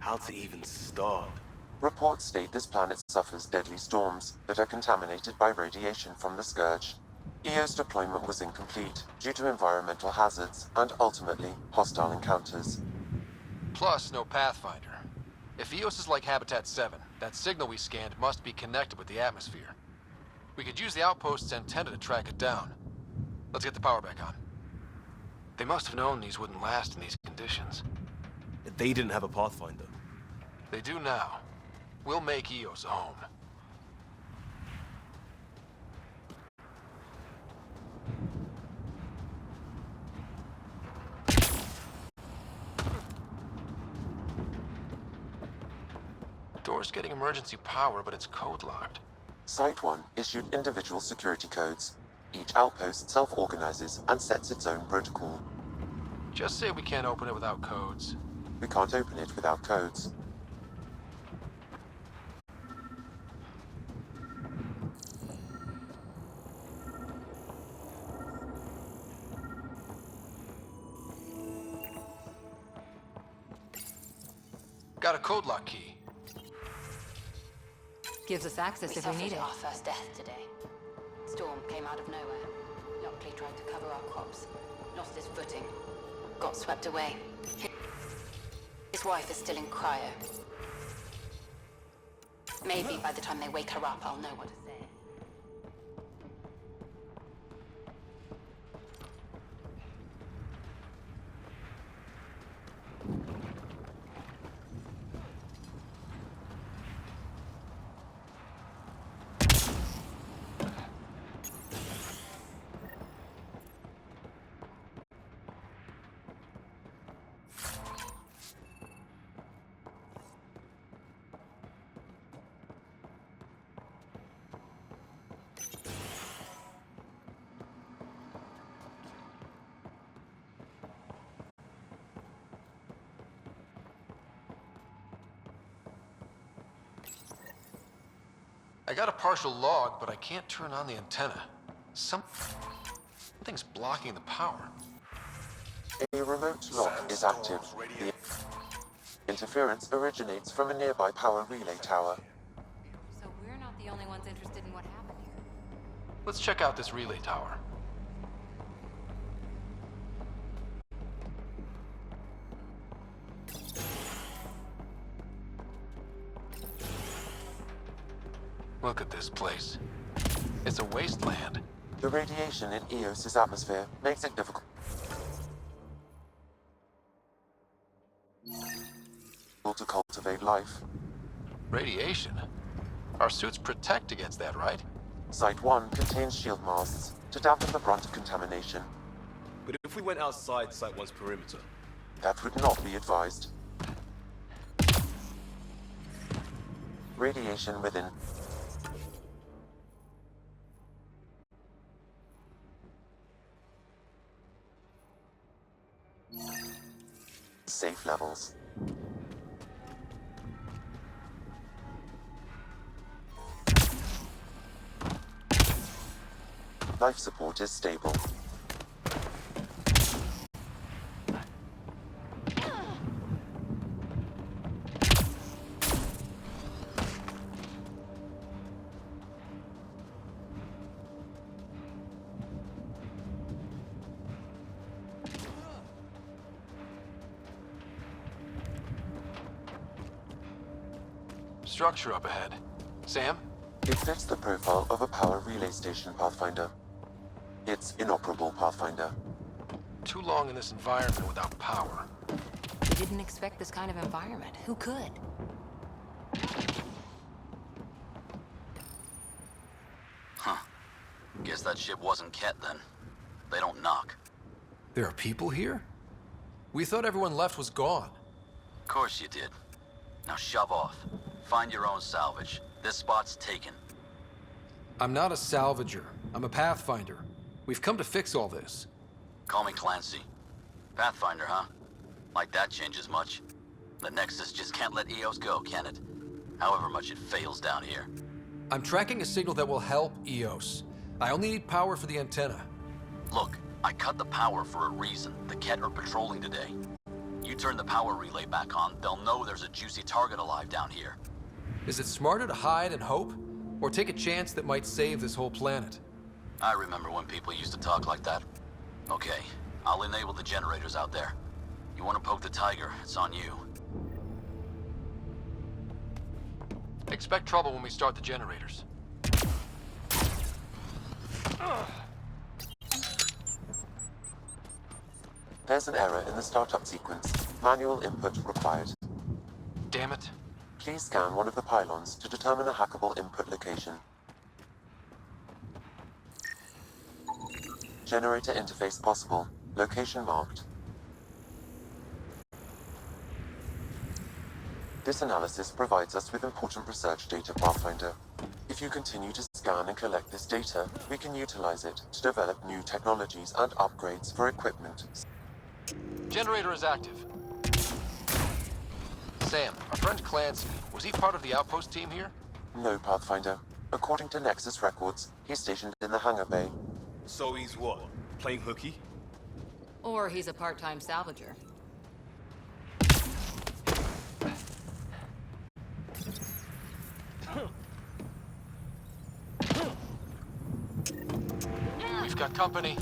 How to even start? Reports state this planet suffers deadly storms that are contaminated by radiation from the Scourge. EO's deployment was incomplete due to environmental hazards and, ultimately, hostile encounters. Plus, no Pathfinder. If EOS is like Habitat 7, that signal we scanned must be connected with the atmosphere. We could use the outpost's antenna to track it down. Let's get the power back on. They must have known these wouldn't last in these conditions. They didn't have a Pathfinder. They do now. We'll make EOS a home. Door's getting emergency power, but it's code locked. Site 1 issued individual security codes. Each outpost self-organizes and sets its own protocol. Just say we can't open it without codes. We can't open it without codes. Got a code lock key. Gives us access if we need it. Our first death today. Storm came out of nowhere. Lockley tried to cover our crops. Lost his footing. Got swept away. His wife is still in cryo. Maybe by the time they wake her up, I'll know what to say. I got a partial log, but I can't turn on the antenna. Something's blocking the power. A remote lock is active. The interference originates from a nearby power relay tower. So we're not the only ones interested in what happened here. Let's check out this relay tower. Look at this place. It's a wasteland. The radiation in EOS's atmosphere makes it difficult to cultivate life. Radiation? Our suits protect against that, right? Site 1 contains shield masts to dampen the brunt of contamination. But if we went outside Site 1's perimeter? That would not be advised. Radiation within. Safe levels. Life support is stable. Structure up ahead. Sam? It fits the profile of a power relay station, Pathfinder. It's inoperable, Pathfinder. Too long in this environment without power. We didn't expect this kind of environment. Who could? Huh. Guess that ship wasn't Ket then. They don't knock. There are people here? We thought everyone left was gone. Of course you did. Now shove off. Find your own salvage. This spot's taken. I'm not a salvager. I'm a Pathfinder. We've come to fix all this. Call me Clancy. Pathfinder, huh? Like that changes much. The Nexus just can't let EOS go, can it? However much it fails down here. I'm tracking a signal that will help EOS. I only need power for the antenna. Look, I cut the power for a reason. The Ket are patrolling today. You turn the power relay back on, they'll know there's a juicy target alive down here. Is it smarter to hide and hope? Or take a chance that might save this whole planet? I remember when people used to talk like that. Okay, I'll enable the generators out there. You want to poke the tiger, it's on you. Expect trouble when we start the generators. There's an error in the startup sequence. Manual input required. Damn it. Please scan one of the pylons to determine a hackable input location. Generator interface possible. Location marked. This analysis provides us with important research data, Pathfinder. If you continue to scan and collect this data, we can utilize it to develop new technologies and upgrades for equipment. Generator is active. Sam, our friend Clancy, was he part of the outpost team here? No, Pathfinder. According to Nexus records, he's stationed in the hangar bay. So he's what? Playing hooky? Or he's a part-time salvager. We've got company.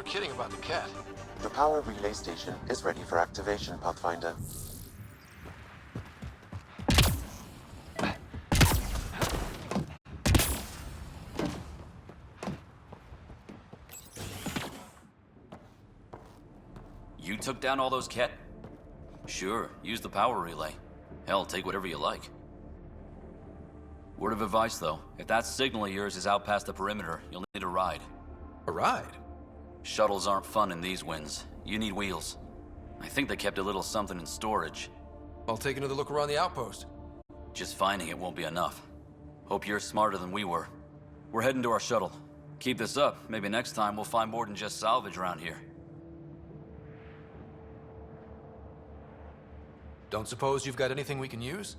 Kidding about the cat. The power relay station is ready for activation, Pathfinder. You took down all those Ket? Sure, use the power relay. Hell, take whatever you like. Word of advice, though. If that signal of yours is out past the perimeter, you'll need a ride. A ride? Shuttles aren't fun in these winds. You need wheels. I think they kept a little something in storage. I'll take another look around the outpost. Just finding it won't be enough. Hope you're smarter than we were. We're heading to our shuttle. Keep this up. Maybe next time we'll find more than just salvage around here. Don't suppose you've got anything we can use?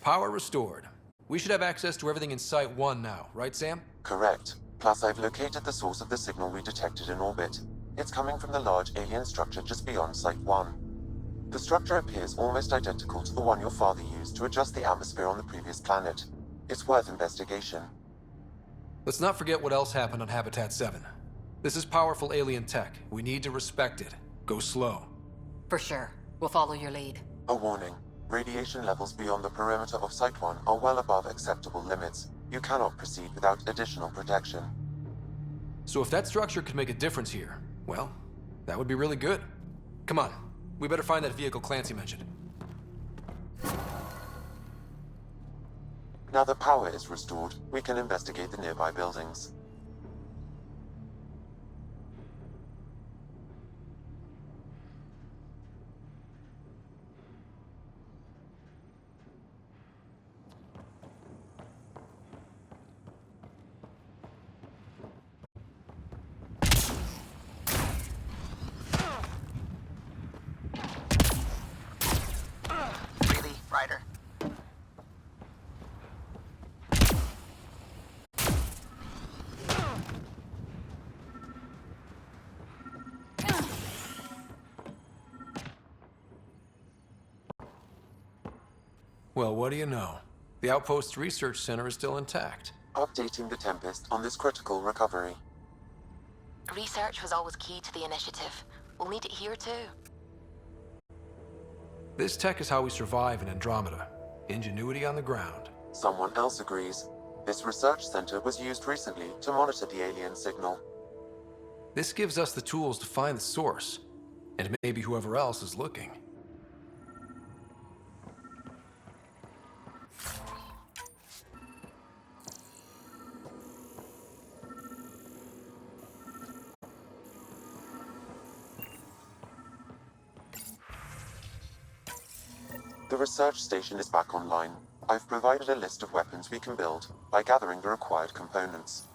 Power restored. We should have access to everything in Site 1 now, right, Sam? Correct. Plus, I've located the source of the signal we detected in orbit. It's coming from the large alien structure just beyond Site 1. The structure appears almost identical to the one your father used to adjust the atmosphere on the previous planet. It's worth investigation. Let's not forget what else happened on Habitat 7. This is powerful alien tech. We need to respect it. Go slow. For sure. We'll follow your lead. A warning. Radiation levels beyond the perimeter of Site 1 are well above acceptable limits. You cannot proceed without additional protection. So if that structure could make a difference here, well, that would be really good. Come on. We better find that vehicle Clancy mentioned. Now that power is restored, we can investigate the nearby buildings. Well, what do you know? The Outpost Research Center is still intact. Updating the Tempest on this critical recovery. Research was always key to the initiative. We'll need it here too. This tech is how we survive in Andromeda. Ingenuity on the ground. Someone else agrees. This research center was used recently to monitor the alien signal. This gives us the tools to find the source, and maybe whoever else is looking. The research station is back online. I've provided a list of weapons we can build by gathering the required components.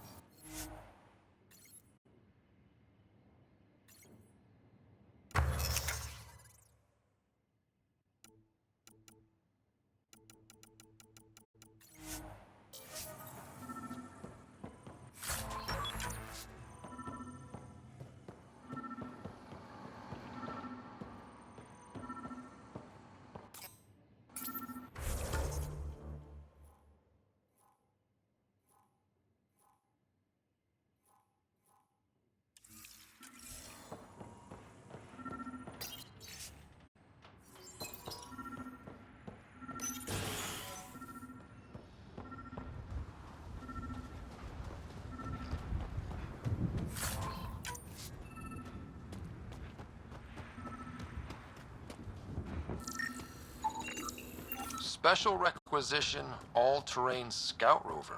Special requisition, all-terrain scout rover.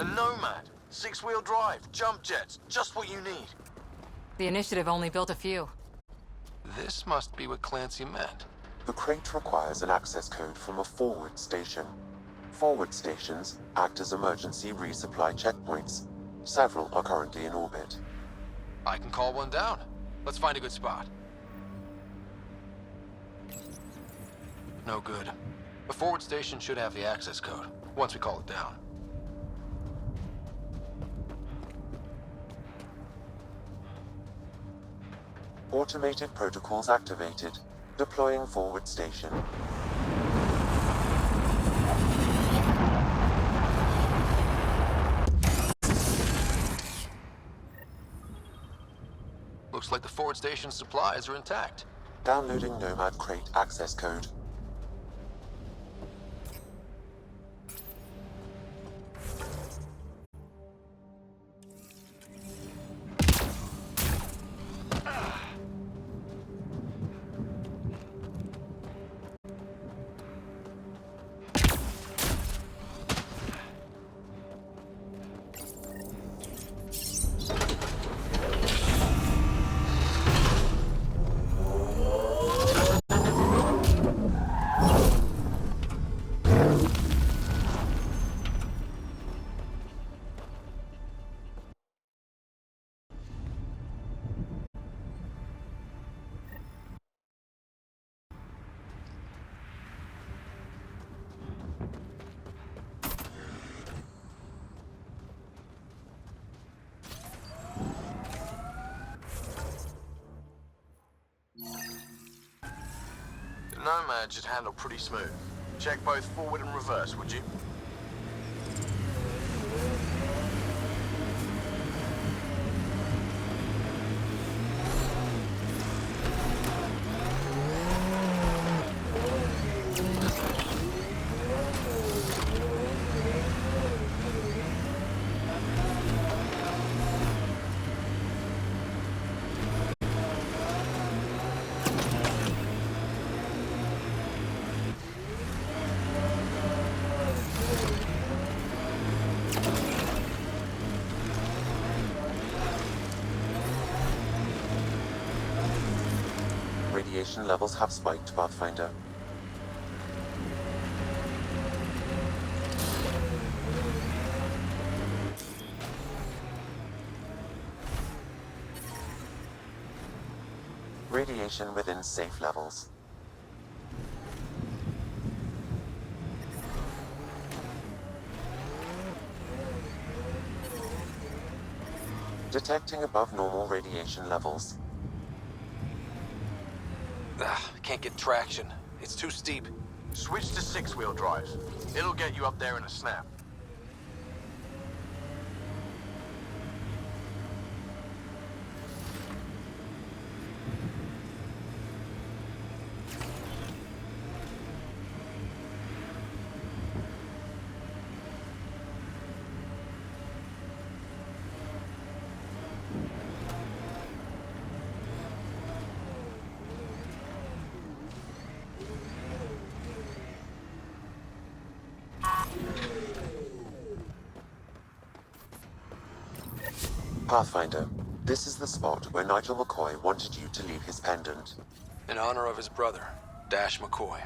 A Nomad, 6-wheel drive, jump jets, just what you need. The initiative only built a few. This must be what Clancy meant. The crate requires an access code from a forward station. Forward stations act as emergency resupply checkpoints. Several are currently in orbit. I can call one down. Let's find a good spot. No good. The forward station should have the access code, once we call it down. Automated protocols activated. Deploying forward station. Looks like the forward station's supplies are intact. Downloading Nomad crate access code. Nomad should handle pretty smooth. Check both forward and reverse, would you? Radiation levels have spiked, Pathfinder. Radiation within safe levels. Detecting above normal radiation levels. Can't get traction. It's too steep. Switch to six-wheel drive. It'll get you up there in a snap. Pathfinder, this is the spot where Nigel McCoy wanted you to leave his pendant. In honor of his brother, Dash McCoy.